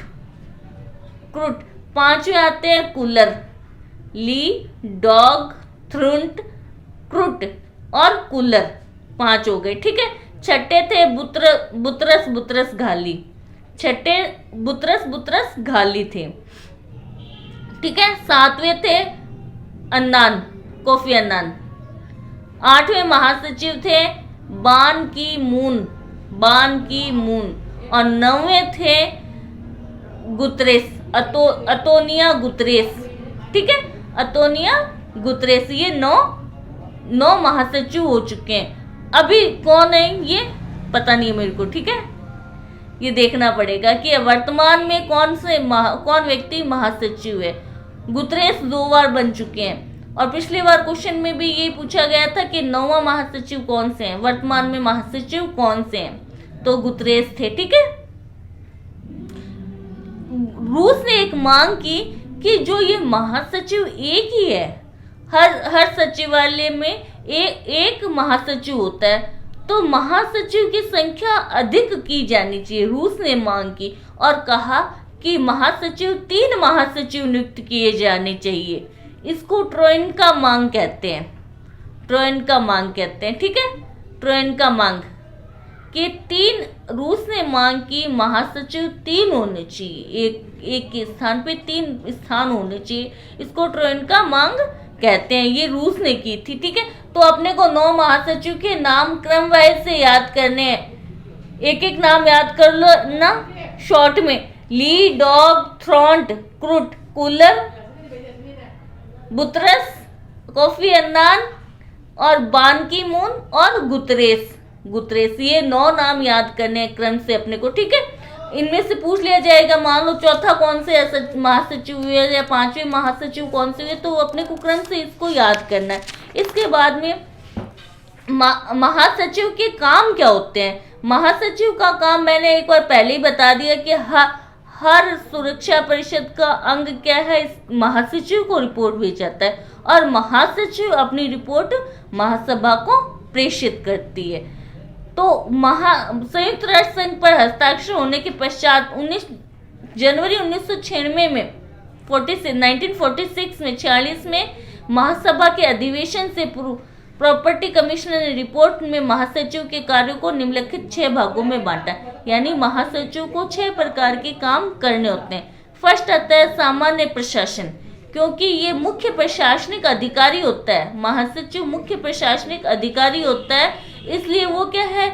5वें आते हैं कूलर, ली डॉग थ्रुंट क्रूट और कूलर। 5 हो गए। ठीक है, 6ठे थे बुतरस घाली। 6ठे बुतरस घाली थे। ठीक है, 7वें थे कोफी अन्नान। 8वें महासचिव थे बान की मून और 9वें थे अतोनिया गुतरेस। ठीक है, अतोनिया गुतरेस। ये 9 महासचिव हो चुके हैं। अभी कौन है ये पता नहीं है मेरे को। ठीक है, ये देखना पड़ेगा कि वर्तमान में कौन व्यक्ति महासचिव है। गुतरेस 2 बार बन चुके हैं और पिछली बार क्वेश्चन में भी यही पूछा गया था कि 9वां महासचिव कौन से हैं, वर्तमान में महासचिव कौन से हैं, तो गुतरेस थे। ठीक है, रूस ने एक मांग की कि जो ये महासचिव एक ही है, हर सचिवालय में एक महासचिव होता है, तो महासचिव की संख्या अधिक की जानी चाहिए। रूस ने मांग की और कहा कि महासचिव 3 महासचिव नियुक्त किए जाने चाहिए। इसको ट्रोइका मांग कहते हैं, ट्रोइका मांग कहते हैं, ठीक है, ट्रोइका मांग कि 3 रूस ने मांग की महासचिव 3 होने चाहिए, एक के स्थान पे 3 स्थान होने चाहिए। इसको ट्रोइका मांग कहते हैं, ये रूस ने की थी, ठीक है। तो अपने को 9 महासचिव के नाम क्रम वाइज से याद करने हैं, एक एक नाम याद कर लो ना शॉर्ट में। ली, डॉग, थ्रॉन्ट, क्रूट, कूलर, बुतरस, कोफी अन्नान और बान की मून और गुतरेस, ये 9 नाम याद करने हैं क्रम से अपने को, ठीक है। इनमें से पूछ लिया जाएगा, मान लो चौथा कौन से महासचिव हुए या 5वें महासचिव कौन से हुए, तो अपने को क्रम से इसको याद करना है। इसके बाद में महासचिव के काम क्या होते हैं। महासचिव का काम मैंने एक बार पहले ही बता दिया कि हर सुरक्षा परिषद का अंग क्या है, इस महासचिव को रिपोर्ट भेजा जाता है और महासचिव अपनी रिपोर्ट महासभा को प्रेषित करती है। तो संयुक्त राष्ट्र संघ पर हस्ताक्षर होने के पश्चात 19 जनवरी 1996 में 1946 में 46 में महासभा के अधिवेशन से पूर्व प्रॉपर्टी कमिश्नर ने रिपोर्ट में महासचिव के कार्यों को निम्नलिखित 6 भागों में बांटा, यानी महासचिव को 6 प्रकार के काम करने होते हैं। फर्स्ट आता है सामान्य प्रशासन, क्योंकि ये मुख्य प्रशासनिक अधिकारी होता है, महासचिव मुख्य प्रशासनिक अधिकारी होता है, इसलिए वो क्या है,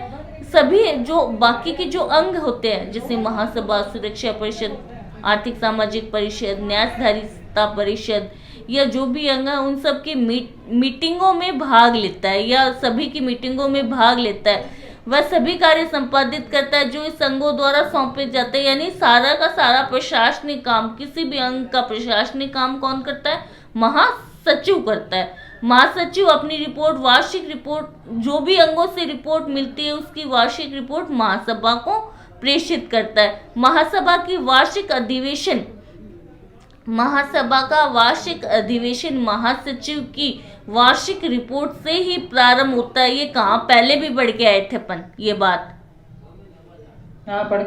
सभी जो बाकी के जो अंग होते हैं जैसे महासभा, सुरक्षा परिषद, आर्थिक सामाजिक परिषद, न्यायधारिता परिषद या जो भी अंग है उन सब की मीटिंगों में भाग लेता है या सभी की मीटिंगों में भाग लेता है। वह सभी कार्य संपादित करता है जो इस अंगों द्वारा सौंपे जाते हैं, यानी सारा का सारा प्रशासनिक काम, किसी भी अंग का प्रशासनिक काम कौन करता है, महासचिव करता है। महासचिव अपनी रिपोर्ट, वार्षिक रिपोर्ट, जो भी अंगों से रिपोर्ट मिलती है उसकी वार्षिक रिपोर्ट महासभा को प्रेषित करता है। महासभा की वार्षिक अधिवेशन, महासभा का वार्षिक अधिवेशन महासचिव की वार्षिक रिपोर्ट से ही प्रारंभ होता है। ये कहाँ पहले भी पढ़ के आए थे अपन, ये बात पढ़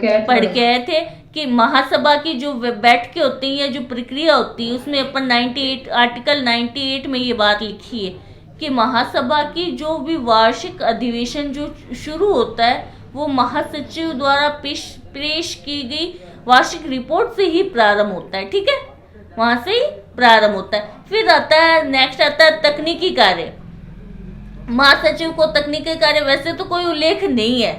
के आए थे कि महासभा की जो बैठकें होती है, जो प्रक्रिया होती है, उसमें अपन 98 आर्टिकल 98 में ये बात लिखी है कि महासभा की जो भी वार्षिक अधिवेशन जो शुरू होता है वो महासचिव द्वारा पेश की गई वार्षिक रिपोर्ट से ही प्रारंभ होता है, ठीक है, वहां से ही प्रारंभ होता है। फिर आता है, नेक्स्ट आता है तकनीकी कार्य। महासचिव को तकनीकी कार्य वैसे तो कोई उल्लेख नहीं है,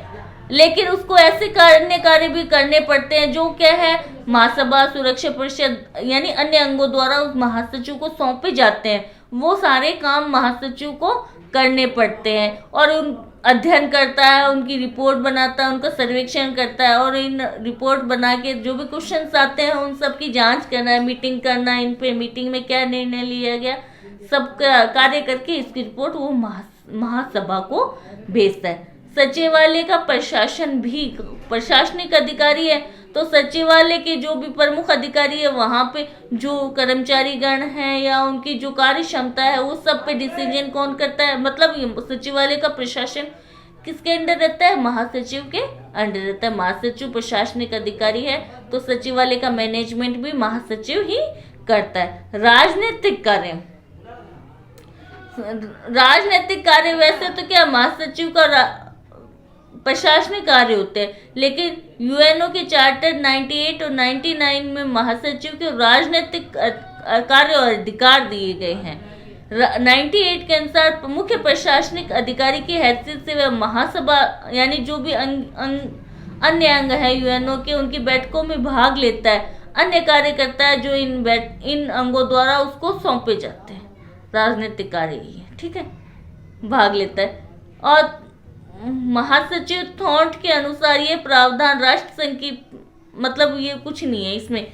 लेकिन उसको ऐसे कार्य भी करने पड़ते हैं जो क्या है, महासभा, सुरक्षा परिषद यानी अन्य अंगों द्वारा उस महासचिव को सौंपे जाते हैं। वो सारे काम महासचिव को करने पड़ते हैं और उन अध्ययन करता है, उनकी रिपोर्ट बनाता है, उनका सर्वेक्षण करता है और इन रिपोर्ट बना के जो भी क्वेश्चंस आते हैं उन सब की जांच करना है, मीटिंग करना है, इन पे मीटिंग में क्या निर्णय लिया गया, सब कार्य करके इसकी रिपोर्ट वो महासभा को भेजता है। सचिवालय का प्रशासन भी प्रशासनिक अधिकारी है, तो सचिवालय के जो भी प्रमुख अधिकारी है वहां पे जो कर्मचारी गण हैं या उनकी जो कार्य क्षमता है उस सब पे डिसीजन कौन करता है, मतलब सचिवालय का प्रशासन किसके अंडर रहता है, महासचिव के अंडर रहता है। महासचिव प्रशासनिक अधिकारी है तो सचिवालय का मैनेजमेंट भी महासचिव ही करता है। राजनीतिक कार्य, राजनीतिक कार्य वैसे तो क्या महासचिव का प्रशासनिक कार्य होते हैं, लेकिन यूएनओ के चार्टर 98 और 99 में महासचिव के राजनीतिक कार्य और अधिकार दिए गए हैं। 98 के अनुसार मुख्य प्रशासनिक अधिकारी की हैसियत से वह महासभा यानी जो भी अन्य अंग है यूएनओ के उनकी बैठकों में भाग लेता है, अन्य कार्य करता है जो इन अंगों द्वारा उसको सौंपे जाते हैं। राजनीतिक कार्य ही है, ठीक है, भाग लेता है। और महासचिव थॉन्ट के अनुसार ये प्रावधान राष्ट्र संघ की, मतलब ये कुछ नहीं है इसमें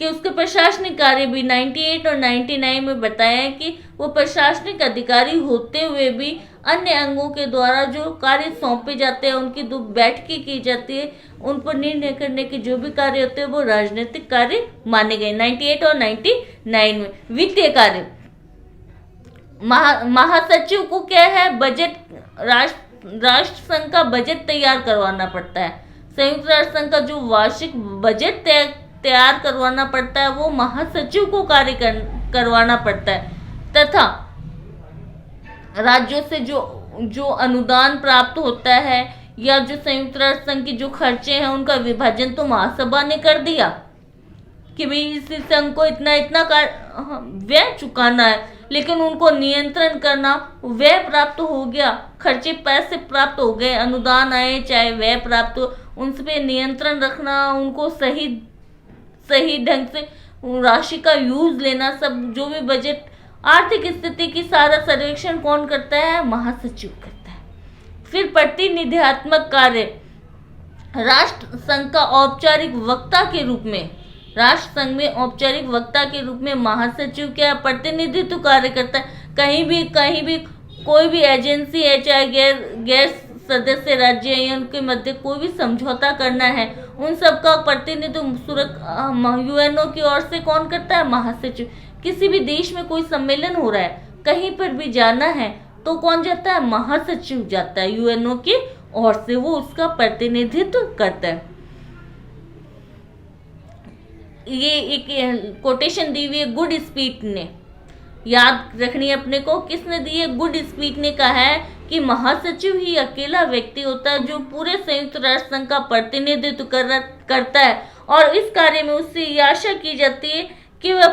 कि उसके प्रशासनिक कार्य भी 98 और 99 में बताया है कि वो प्रशासनिक अधिकारी होते हुए भी अन्य अंगों के द्वारा जो कार्य सौंपे जाते हैं, उनकी दो बैठकें की जाती है, उन पर निर्णय करने के जो भी कार्य होते हैं वो राजनीतिक कार्य माने गए 98 और 99 में। वित्तीय कार्य, महासचिव को क्या है, बजट, राष्ट्र संघ का बजट तैयार करवाना पड़ता है। संयुक्त राष्ट्र संघ का जो वार्षिक बजट तय तैयार करवाना पड़ता है वो महासचिव को कार्य करवाना पड़ता है, तथा राज्यों से जो अनुदान प्राप्त होता है या जो संयुक्त राष्ट्र संघ की जो खर्चे हैं उनका विभाजन तो महासभा ने कर दिया कि भाई इस संघ को इतना इतना व्यय चुकाना है, लेकिन उनको नियंत्रण करना, व्यय प्राप्त हो गया, खर्चे पैसे प्राप्त हो गए, अनुदान आए चाहे व्यय प्राप्त हो, उन पे नियंत्रण रखना, उनको सही ढंग से राशि का यूज लेना, सब जो भी बजट आर्थिक स्थिति की सारा सर्वेक्षण कौन करता है? महासचिव करता है। फिर प्रतिनिधित्वात्मक कार्य, राष्ट्र संघ का औपचारिक वक्ता के रूप में, राष्ट्र संघ में औपचारिक वक्ता के रूप में महासचिव क्या प्रतिनिधित्व कार्य करता है। कहीं भी कोई भी एजेंसी है, चाहे गैर सदस्य राज्य है या उनके मध्य कोई भी समझौता करना है, उन सब का प्रतिनिधित्व यूएनओ की ओर से कौन करता है? महासचिव। किसी भी देश में कोई सम्मेलन हो रहा है, कहीं पर भी जाना है तो कौन जाता है? महासचिव जाता है यूएनओ की ओर से, वो उसका प्रतिनिधित्व करता है। ये एक कोटेशन दी हुई है गुड स्पीच ने, याद रखनी है अपने को, किसने दी है? गुड स्पीच ने कहा है कि महासचिव ही अकेला व्यक्ति होता है जो पूरे संयुक्त राष्ट्र संघ का प्रतिनिधित्व करता है, और इस कार्य में उससे ये आशा की जाती है कि वह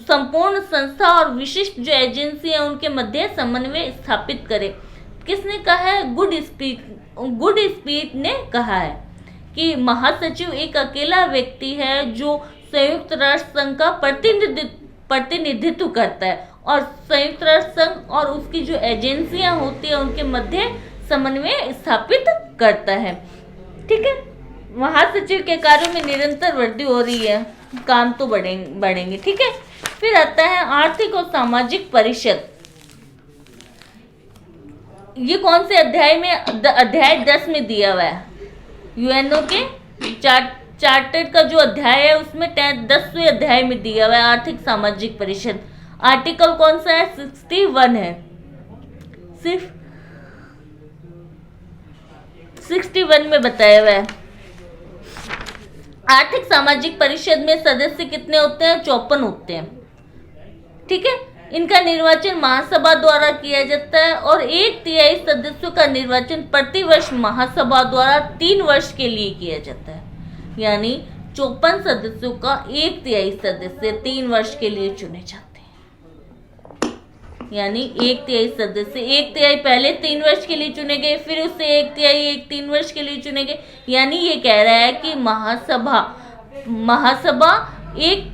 संपूर्ण संस्था और विशिष्ट जो एजेंसी है उनके मध्य समन्वय स्थापित करे। किसने कहा है? गुड स्पीच ने कहा है कि महासचिव एक अकेला व्यक्ति है जो संयुक्त राष्ट्र संघ का प्रतिनिधित्व करता है और संयुक्त राष्ट्र संघ और उसकी जो एजेंसियां होती है उनके मध्य समन्वय स्थापित करता है। ठीक है, महासचिव के कार्यों में निरंतर वृद्धि हो रही है, काम तो बढ़ेंगे। ठीक है, फिर आता है आर्थिक और सामाजिक परिषद। ये कौन से अध्याय में? अध्याय 10 में दिया हुआ है। यूएनओ के चार्टर का जो अध्याय है उसमें 10वें अध्याय में दिया हुआ है आर्थिक सामाजिक परिषद। आर्टिकल कौन सा है? 61 है, सिर्फ 61 में बताया हुआ है। आर्थिक सामाजिक परिषद में सदस्य कितने होते हैं? 54 होते हैं। ठीक है, इनका निर्वाचन महासभा द्वारा किया जाता है और 1/3 सदस्यों का निर्वाचन प्रतिवर्ष महासभा द्वारा 3 वर्ष के लिए किया जाता है। यानी 54 सदस्यों का 1/3 सदस्य 3 वर्ष के लिए चुने जाते हैं। यानी 1/3 सदस्य, 1/3 पहले 3 वर्ष के लिए चुने गए, फिर उससे 1/3 3 वर्ष के लिए चुने गए। यानी ये कह रहा है कि महासभा एक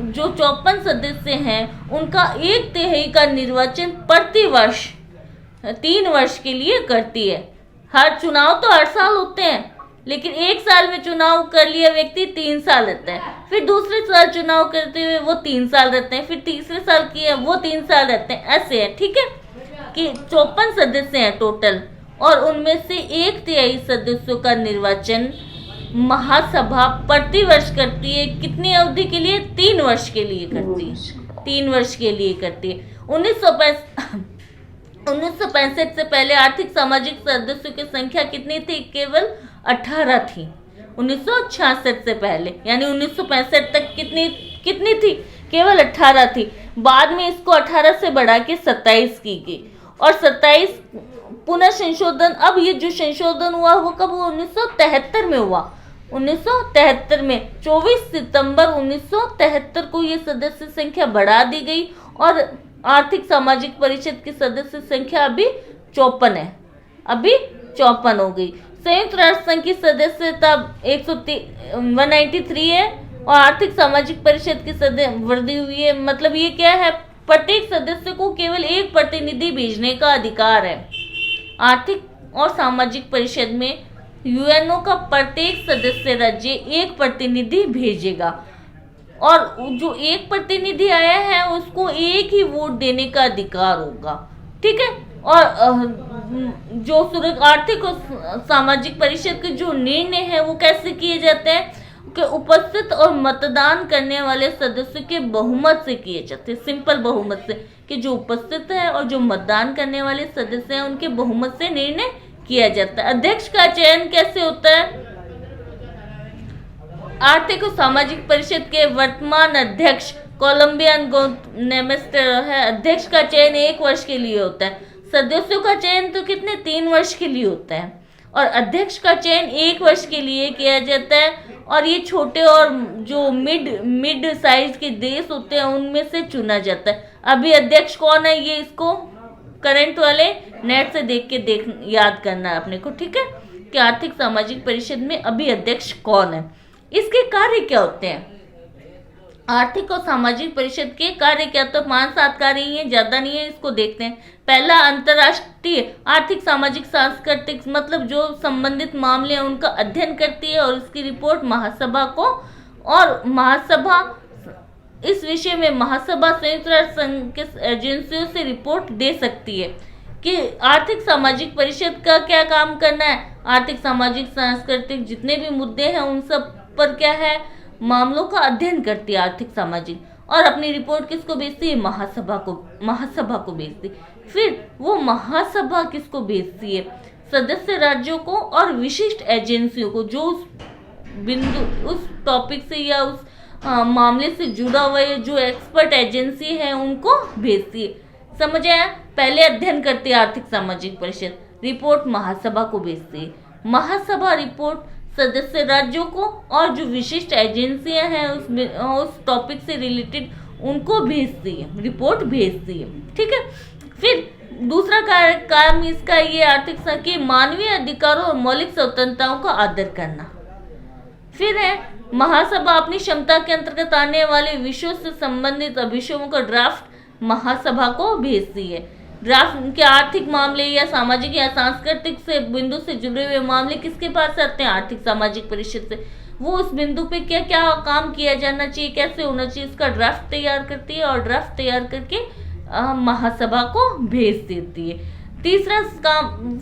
जो 54 सदस्य हैं उनका 1/3 का निर्वाचन प्रति वर्ष 3 वर्ष के लिए करती है। हर चुनाव तो हर साल होते हैं, लेकिन एक साल में चुनाव कर लिया व्यक्ति 3 साल रहता है, फिर दूसरे साल चुनाव करते हुए वो 3 साल रहते हैं, फिर तीसरे साल किए वो 3 साल रहते हैं, ऐसे है। ठीक है, कि 54 सदस्य हैं टोटल और उनमें से 1/3 सदस्यों का निर्वाचन महासभा प्रतिवर्ष करती है। कितनी अवधि के लिए? 3 वर्ष के लिए करती है, 3 वर्ष के लिए करती है। 1965 से पहले आर्थिक सामाजिक सदस्यों की संख्या कितनी थी? केवल 18 थी। 1966 से पहले यानी 1965 तक कितनी थी? केवल 18 थी। बाद में इसको 18 से बढ़ा के 27 की गई और 27 पुनः संशोधन। अब ये जो संशोधन हुआ वो कब हुआ? 1973 में हुआ। 1973 में 24 सितंबर 1973 को ये सदस्य संख्या बढ़ा दी गई और आर्थिक सामाजिक परिषद की सदस्य संख्या अभी 54 है, अभी 54 हो गई। संयुक्त राष्ट्र संघ की सदस्यता 193 है और आर्थिक सामाजिक परिषद की वृद्धि हुई है। मतलब ये क्या है? प्रत्येक सदस्य को केवल एक प्रतिनिधि भेजने का अधिकार है। आर्थिक और सामाजिक परिषद में यूएनओ का प्रत्येक सदस्य राज्य एक प्रतिनिधि भेजेगा और जो एक प्रतिनिधि आया है उसको एक ही वोट देने का अधिकार होगा। ठीक है, और जो आर्थिक और सामाजिक परिषद के जो निर्णय है वो कैसे किए जाते हैं कि उपस्थित और मतदान करने वाले सदस्यों के बहुमत से किए जाते हैं। सिंपल बहुमत से, कि जो उपस्थित है और जो मतदान करने वाले सदस्य हैं उनके बहुमत से निर्णय किया जाता है। अध्यक्ष का चयन कैसे होता है? आर्थिक और सामाजिक परिषद के वर्तमान अध्यक्ष कोलंबियन नेमेस्टर है। अध्यक्ष का चयन 1 वर्ष के लिए होता है। सदस्यों का चयन तो कितने 3 वर्ष के लिए होता है और अध्यक्ष का चयन 1 वर्ष के लिए किया जाता है। और ये छोटे और जो मिड साइज के देश होते हैं उनमें से चुना जाता है। अभी अध्यक्ष कौन है ये इसको करंट वाले नेट से देख याद करना है अपने को, ठीक है, कि आर्थिक सामाजिक परिषद में अभी अध्यक्ष कौन है, इसके कार्य क्या होते हैं। आर्थिक और सामाजिक परिषद के कार्य क्या, तो 5-7 कार्य ही है, ज्यादा नहीं है। इसको देखते हैं। पहला, अंतरराष्ट्रीय आर्थिक सामाजिक सांस्कृतिक मतलब जो संबंधित मामले हैं उनका अध्ययन करती है और इसकी रिपोर्ट महासभा को, और महासभा इस विषय में महासभा संयुक्त राष्ट्र संघ के एजेंसियों से रिपोर्ट दे सकती है कि आर्थिक सामाजिक परिषद का क्या काम करना है। आर्थिक सामाजिक सांस्कृतिक जितने भी मुद्दे हैं उन सब पर क्या है, मामलों का अध्ययन करती है आर्थिक सामाजिक, और अपनी रिपोर्ट किसको भेजती है, महासभा को भेजती है। फिर वो महासभा किसको भेजती है, सदस्य राज्यों को और विशिष्ट एजेंसियों को, जो उस टॉपिक से या उस मामले से जुड़ा हुआ जो एक्सपर्ट एजेंसी है उनको भेजती है। समझ आया। पहले अध्ययन करती है आर्थिक सामाजिक परिषद, रिपोर्ट महासभा को भेजती है। महासभा रिपोर्ट सदस्य राज्यों को और जो विशिष्ट एजेंसियां हैं उस टॉपिक से रिलेटेड उनको भेजती है, रिपोर्ट भेजती है, ठीक है। फिर दूसरा काम इसका ये आर्थिक कि मानवीय अधिकारों और मौलिक स्वतंत्रताओं का आदर करना। फिर है महासभा अपनी क्षमता के अंतर्गत आने वाले विषयों से संबंधित विषयों का ड्राफ्ट महासभा को भेजती है। ड्राफ्ट के आर्थिक मामले या सामाजिक या सांस्कृतिक से बिंदु से जुड़े हुए मामले किसके पास आते हैं, आर्थिक सामाजिक परिषद से। वो उस बिंदु पे क्या क्या काम किया जाना चाहिए, कैसे होना चाहिए, इसका ड्राफ्ट तैयार करती है और ड्राफ्ट तैयार करके महासभा को भेज देती है। तीसरा काम,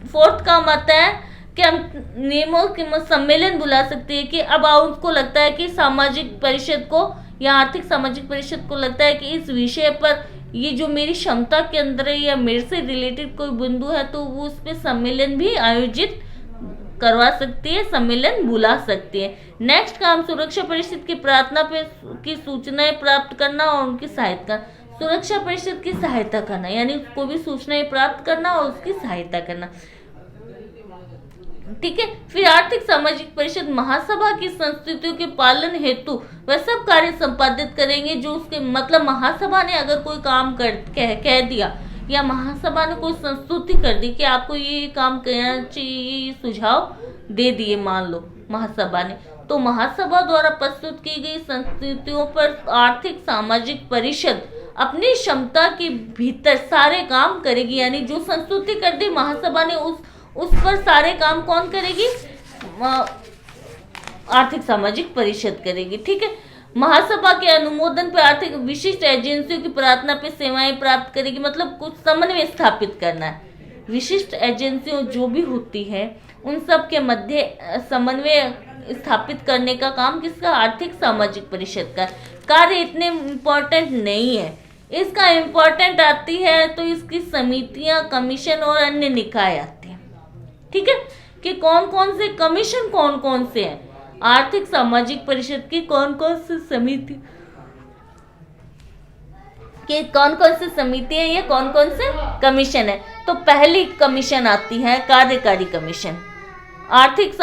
फोर्थ काम आता है कि हम नियमों के सम्मेलन बुला सकते हैं कि अब उसको लगता है कि सामाजिक परिषद को या आर्थिक सामाजिक परिषद को लगता है कि इस विषय पर ये जो मेरी क्षमता के अंदर है या मेरे से रिलेटेड कोई बिंदु है तो वो उस पर सम्मेलन भी आयोजित करवा सकती है, सम्मेलन बुला सकती है। नेक्स्ट काम, सुरक्षा परिषद की प्रार्थना पे की सूचनाएं प्राप्त करना और उनकी सहायता। सुरक्षा परिषद की सहायता करना यानी उसको भी सूचनाएं प्राप्त करना और उसकी सहायता करना, ठीक है। फिर आर्थिक सामाजिक परिषद महासभा की संस्कृतियों के पालन हेतु वह सब कार्य संपादित करेंगे जो उसके मतलब महासभा ने अगर कोई काम कह दिया या महासभा ने कोई संस्तुति कर दी कि आपको ये काम करना चाहिए, ये सुझाव दे दिए मान लो महासभा ने, तो महासभा द्वारा प्रस्तुत की गई संस्तुतियों पर आर्थिक सामाजिक परिषद अपनी क्षमता के भीतर सारे काम करेगी। यानी जो संस्तुति कर दी महासभा ने उस पर सारे काम कौन करेगी, आर्थिक सामाजिक परिषद करेगी, ठीक है। महासभा के अनुमोदन पर आर्थिक विशिष्ट एजेंसियों की प्रार्थना पे सेवाएं प्राप्त करेगी, मतलब कुछ समन्वय स्थापित करना है। विशिष्ट एजेंसियों जो भी होती है उन सब के मध्य समन्वय स्थापित करने का काम किसका, आर्थिक सामाजिक परिषद का। कार्य इतने इम्पोर्टेंट नहीं है, इसका इम्पोर्टेंट आती है तो इसकी समितियां, कमीशन और अन्य निकाय आते हैं, ठीक है, कि कौन कौन से कमीशन कौन कौन से हैं, आर्थिक सामाजिक परिषद की कौन कौन सी समिति के कौन कौन सी समिति है या कौन कौन से कमीशन है। तो पहली कमीशन आती है कार्यकारी कमीशन। आर्थिक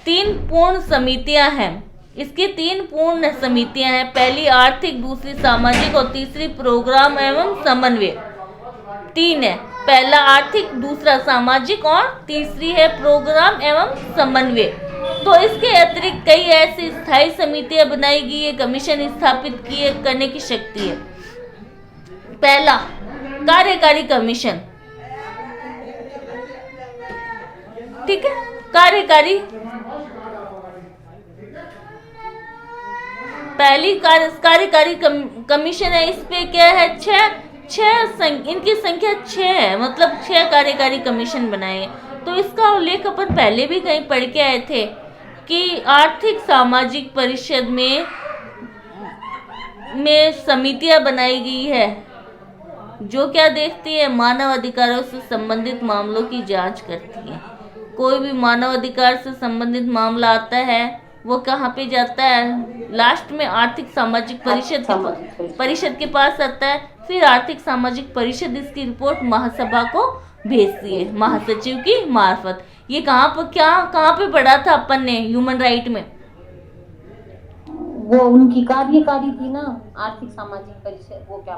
3 पूर्ण समितियां हैं, इसकी 3 पूर्ण समितियां हैं। पहली आर्थिक, दूसरी सामाजिक और तीसरी प्रोग्राम एवं समन्वय। 3 है, पहला आर्थिक, दूसरा सामाजिक और तीसरी है प्रोग्राम एवं समन्वय। तो इसके अतिरिक्त कई ऐसी स्थायी समितियां बनाई गई है, कमीशन स्थापित करने की शक्ति है। पहला कार्यकारी कमीशन, ठीक है, कार्यकारी पहली कार्यकारी कमीशन है। इस पे क्या है, इनकी संख्या 6 है, मतलब 6 कार्यकारी कमीशन बनाए हैं। तो इसका उल्लेख अपन पहले भी कहीं पढ़ के आए थे कि आर्थिक सामाजिक परिषद में समितियां बनाई गई है जो क्या देखती है, मानव अधिकारों से संबंधित मामलों की जांच करती है। कोई भी मानव अधिकार से संबंधित मामला आता है वो कहाँ पे जाता है, लास्ट में आर्थिक सामाजिक परिषद के पास आता है। फिर आर्थिक सामाजिक परिषद इसकी रिपोर्ट महासभा को भेजती है महासचिव की मार्फत। ये कहाँ पे पढ़ा था अपन ने ह्यूमन राइट में? वो उनकी कार्यकारी थी ना, आर्थिक सामाजिक परिषद, वो क्या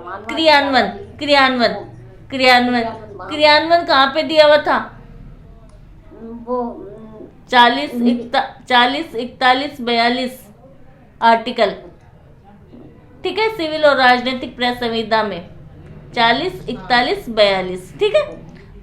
क्रियान्वयन कहाँ पे दिया हुआ था? वो 40, 41, 42 आर्टिकल, ठीक है, सिविल और राजनीतिक प्रजा संविधा में 40, 41, 42, ठीक है।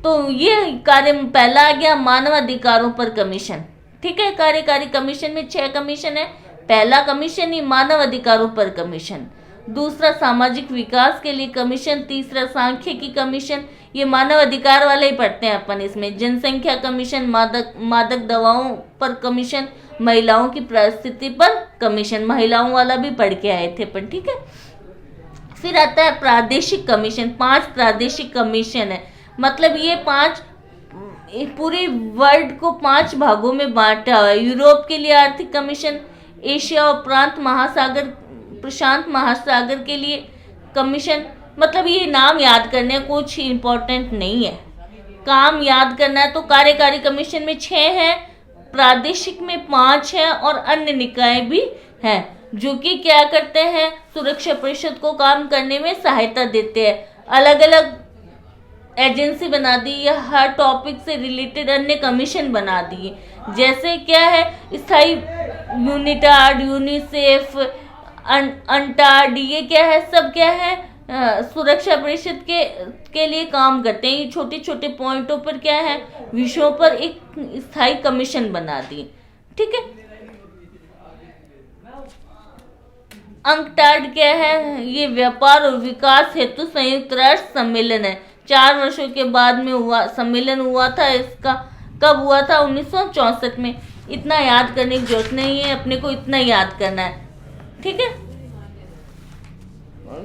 तो ये कार्य पहला आ गया मानव अधिकारों पर कमीशन, ठीक है। कार्यकारी कमीशन में 6 कमीशन है। पहला कमीशन ही मानव अधिकारों पर कमीशन, दूसरा सामाजिक विकास के लिए कमीशन, तीसरा सांख्यिकी कमीशन, ये मानव अधिकार वाले ही पढ़ते हैं अपन इसमें, जनसंख्या कमीशन, मादक दवाओं पर कमीशन, महिलाओं की परिस्थिति पर कमीशन, महिलाओं वाला भी पढ़ के आए थे अपन, ठीक है। फिर आता है प्रादेशिक कमीशन। 5 प्रादेशिक कमीशन है, मतलब ये 5 पूरे वर्ल्ड को 5 भागों में बांटा हुआ है। यूरोप के लिए आर्थिक कमीशन, एशिया और प्रशांत महासागर के लिए कमीशन। मतलब ये नाम याद करने कुछ इम्पोर्टेंट नहीं है, काम याद करना है। तो कार्यकारी कमीशन में 6 है, प्रादेशिक में 5 है और अन्य निकाय भी हैं जो कि क्या करते हैं, सुरक्षा परिषद को काम करने में सहायता देते हैं। अलग अलग एजेंसी बना दी या हर टॉपिक से रिलेटेड अन्य कमीशन बना दिए, जैसे क्या है स्थायी यूनिटार्ड, यूनिसेफ, अंटार्ड, ये क्या है, सब क्या है सुरक्षा परिषद के लिए काम करते हैं। ये छोटे छोटे पॉइंटों पर क्या है, विषयों पर एक स्थायी कमीशन बना दी, ठीक है। अंटार्ड क्या है, ये व्यापार और विकास हेतु संयुक्त राष्ट्र सम्मेलन है। 4 वर्षों के बाद में सम्मेलन हुआ था इसका। कब हुआ था? 1964 में। इतना याद करने की जरूरत नहीं है, अपने को इतना याद करना है, ठीक है।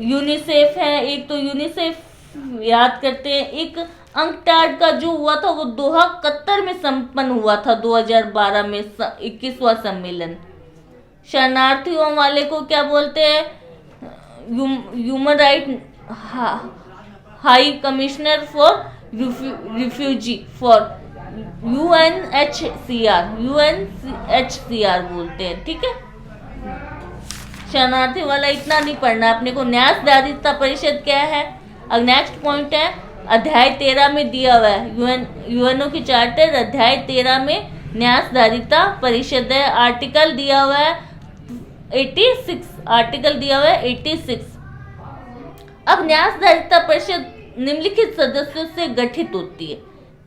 यूनिसेफ है एक, तो यूनिसेफ याद करते हैं। एक अंटार्ड का जो हुआ था वो दोहा कतर में संपन्न हुआ था 2012 में, 21वां सम्मेलन। शरणार्थियों वाले को क्या बोलते हैं? Human right high commissioner for refugee for UNHCR बोलते हैं, ठीक है। शरणार्थी वाला इतना नहीं पढ़ना अपने को। न्यायधारिता परिषद क्या है? अब नेक्स्ट पॉइंट है, अध्याय 13 में दिया हुआ है, यूएनओ की चार्टर अध्याय 13 में न्यायधारिता परिषद है। आर्टिकल दिया हुआ है 86, आर्टिकल दिया हुआ है 86। अब न्यायधारिता परिषद निम्नलिखित सदस्यों से गठित होती है।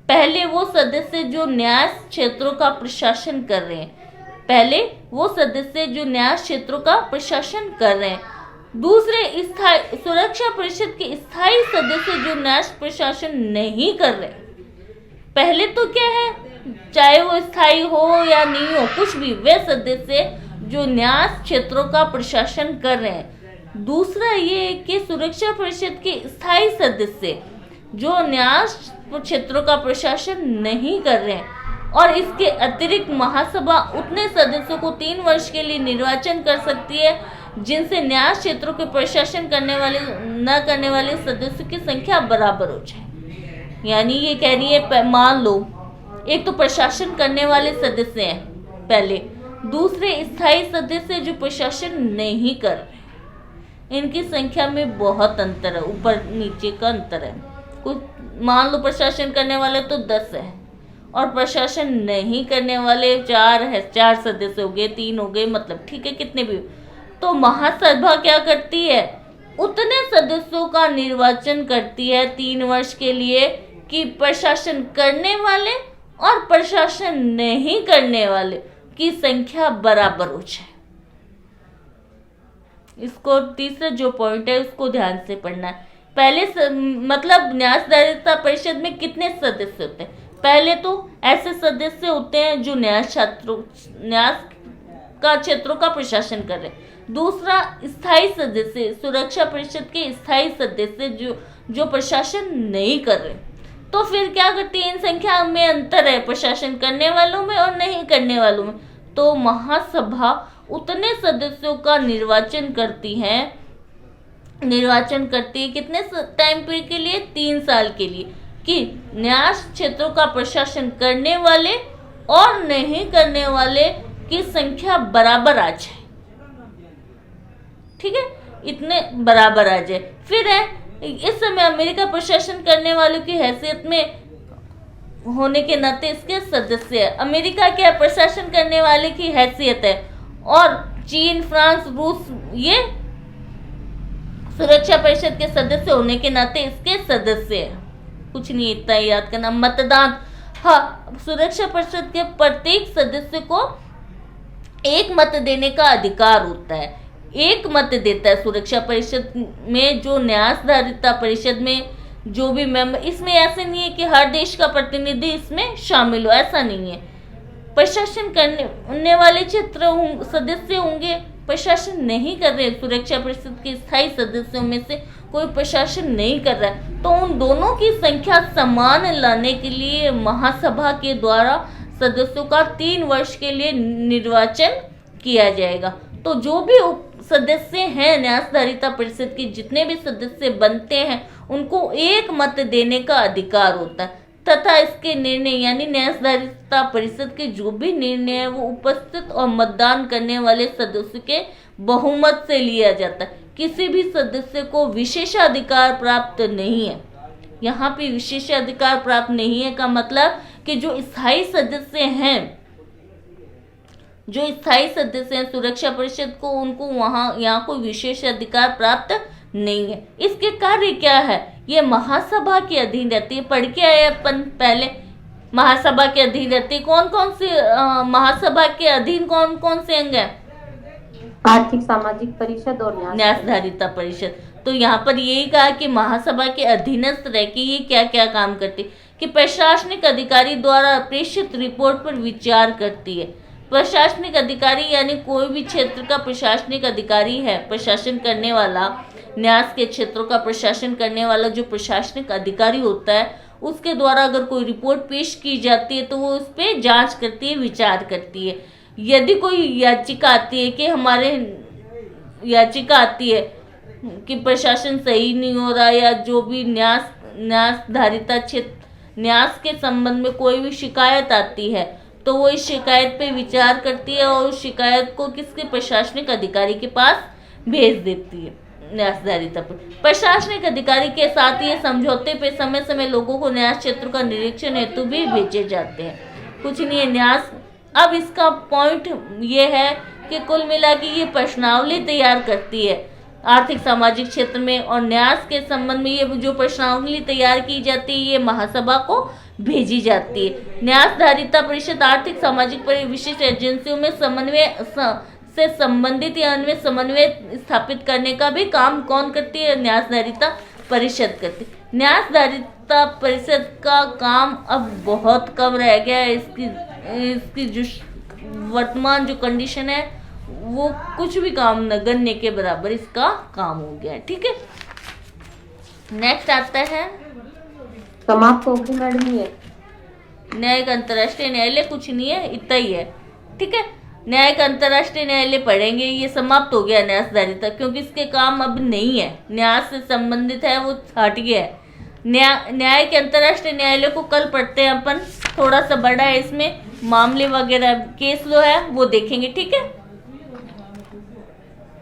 पहले वो सदस्य जो न्याय क्षेत्रों का प्रशासन कर रहे हैं, दूसरे सुरक्षा परिषद के स्थायी सदस्य जो न्याय प्रशासन नहीं कर रहे। पहले तो क्या है, चाहे वो स्थायी हो या नहीं हो, कुछ भी, वे सदस्य जो न्याय क्षेत्रों का प्रशासन कर रहे हैं। दूसरा ये कि सुरक्षा परिषद के स्थायी सदस्य जो न्याय क्षेत्रों का प्रशासन नहीं कर रहे हैं, और इसके अतिरिक्त महासभा उतने सदस्यों को 3 वर्ष के लिए निर्वाचन कर सकती है जिनसे न्याय क्षेत्रों के प्रशासन करने वाले सदस्यों की संख्या बराबर हो जाए। यानी ये कह रही है, मान लो एक तो प्रशासन करने वाले सदस्य हैं पहले, दूसरे स्थायी सदस्य जो प्रशासन नहीं कर रहे, इनकी संख्या में बहुत अंतर है, ऊपर नीचे का अंतर है। कुछ मान लो प्रशासन करने वाले तो 10 है और प्रशासन नहीं करने वाले 4 है, 4 सदस्य हो गए, 3 हो गए, मतलब ठीक है, कितने भी। तो महासभा क्या करती है, उतने सदस्यों का निर्वाचन करती है 3 वर्ष के लिए कि प्रशासन करने वाले और प्रशासन नहीं करने वाले की संख्या बराबर हो जाए। इसको तीसरा जो पॉइंट है उसको ध्यान से पढ़ना है। पहले मतलब न्यायधारिता परिषद में कितने सदस्य होते हैं? पहले तो ऐसे सदस्य होते हैं जो न्याय का क्षेत्रों का प्रशासन कर रहे हैं। दूसरा स्थायी सदस्य, सुरक्षा परिषद के स्थायी सदस्य जो प्रशासन नहीं कर रहे। तो फिर क्या करती है, इन संख्या में अंतर है प्रशासन करने वालों में और नहीं करने वालों में। तो महासभा उतने सदस्यों का निर्वाचन करती है कितने टाइम पीरियड के लिए, 3 साल के लिए, कि न्याय क्षेत्रों का प्रशासन करने वाले और नहीं करने वाले की संख्या बराबर आ जाए। ठीक है, इतने बराबर आ जाए। फिर है, इस समय अमेरिका प्रशासन करने वालों की हैसियत में होने के नाते इसके सदस्य है। अमेरिका क्या प्रशासन करने वाले की हैसियत है, और चीन, फ्रांस, रूस ये सुरक्षा परिषद के सदस्य होने के नाते इसके सदस्य है। कुछ नहीं, इतना याद करना। मतदान, हाँ, सुरक्षा परिषद के प्रत्येक सदस्य को एक मत देने का अधिकार होता है। एक मत देता है सुरक्षा परिषद में, जो न्यायधारिता परिषद में जो भी मेंबर, इसमें ऐसे नहीं है कि हर देश का प्रतिनिधि इसमें शामिल हो, ऐसा नहीं है। प्रशासन करने वाले क्षेत्र सदस्य होंगे, प्रशासन नहीं कर रहे, सुरक्षा परिषद के स्थायी सदस्यों में से कोई प्रशासन नहीं कर रहा है, तो उन दोनों की संख्या समान लाने के लिए महासभा के द्वारा सदस्यों का 3 वर्ष के लिए निर्वाचन किया जाएगा। तो जो भी सदस्य हैं न्यायधारिता परिषद के, जितने भी सदस्य बनते हैं, उनको एक मत देने का अधिकार होता है, तथा इसके निर्णय यानी न्यायधारिता परिषद के जो भी निर्णय है वो उपस्थित और मतदान करने वाले सदस्य के बहुमत से लिया जाता है। किसी भी सदस्य को विशेषाधिकार प्राप्त नहीं है। यहाँ पे विशेषाधिकार प्राप्त नहीं है का मतलब कि जो स्थायी सदस्य हैं सुरक्षा परिषद को, उनको यहाँ कोई विशेष अधिकार प्राप्त नहीं है। इसके कार्य क्या है, ये महासभा के अधीन रहती है। पढ़ के आए अपन पहले, महासभा के अधीन रहती है। कौन कौन से महासभा के अधीन कौन कौन से अंग हैं? आर्थिक सामाजिक परिषद और न्यायधारिता परिषद। तो यहाँ पर यही कहा कि महासभा के अधीनस्थ रह के ये क्या क्या काम करती है, कि प्रशासनिक अधिकारी द्वारा प्रेषित रिपोर्ट पर विचार करती है। प्रशासनिक अधिकारी यानी कोई भी क्षेत्र का प्रशासनिक अधिकारी है, प्रशासन करने वाला, न्यास के क्षेत्रों का प्रशासन करने वाला जो प्रशासनिक अधिकारी होता है, उसके द्वारा अगर कोई रिपोर्ट पेश की जाती है तो वो उस पर जांच करती है, विचार करती है। यदि कोई याचिका आती है कि प्रशासन सही नहीं हो रहा, या जो भी न्यासधारिता क्षेत्र न्यास के संबंध में कोई भी शिकायत आती है, तो वो इस शिकायत पे विचार करती है और उस शिकायत को किसके प्रशासनिक अधिकारी के पास भेज देती है। न्यायधारिता प्रशासनिक अधिकारी के साथ ये समझौते पे समय समय लोगों को न्यास क्षेत्र का निरीक्षण हेतु भी भेजे जाते हैं। कुछ नहीं है न्यास। अब इसका पॉइंट ये है कि कुल मिला के ये प्रश्नावली तैयार करती है आर्थिक सामाजिक क्षेत्र में, और न्यास के संबंध में ये जो प्रश्नावली तैयार की जाती है ये महासभा को भेजी जाती है। न्यायधारिता परिषद आर्थिक सामाजिक विशिष्ट एजेंसियों में समन्वय से संबंधित या अन्य समन्वय स्थापित करने का भी काम कौन करती है? न्यायधारिता परिषद करती है। न्यायधारिता परिषद का काम अब बहुत कम रह गया है। इसकी जो वर्तमान जो कंडीशन है वो कुछ भी काम नगण्य के बराबर इसका काम हो गया है। ठीक है, नेक्स्ट आता है समाप्त हो गई मैडम। ये न्यायिक अंतर्राष्ट्रीय न्यायालय कुछ नहीं है, इतना ही है। ठीक है, न्यायिक अंतर्राष्ट्रीय न्यायालय पढ़ेंगे। ये समाप्त हो गया न्यायधारिता, क्योंकि इसके काम अब नहीं है, न्याय से संबंधित है, वो हट गया है। न्यायिक अंतर्राष्ट्रीय न्यायालय को कल पढ़ते हैं अपन, थोड़ा सा बड़ा है, इसमें मामले वगैरह केस जो है वो देखेंगे। ठीक है।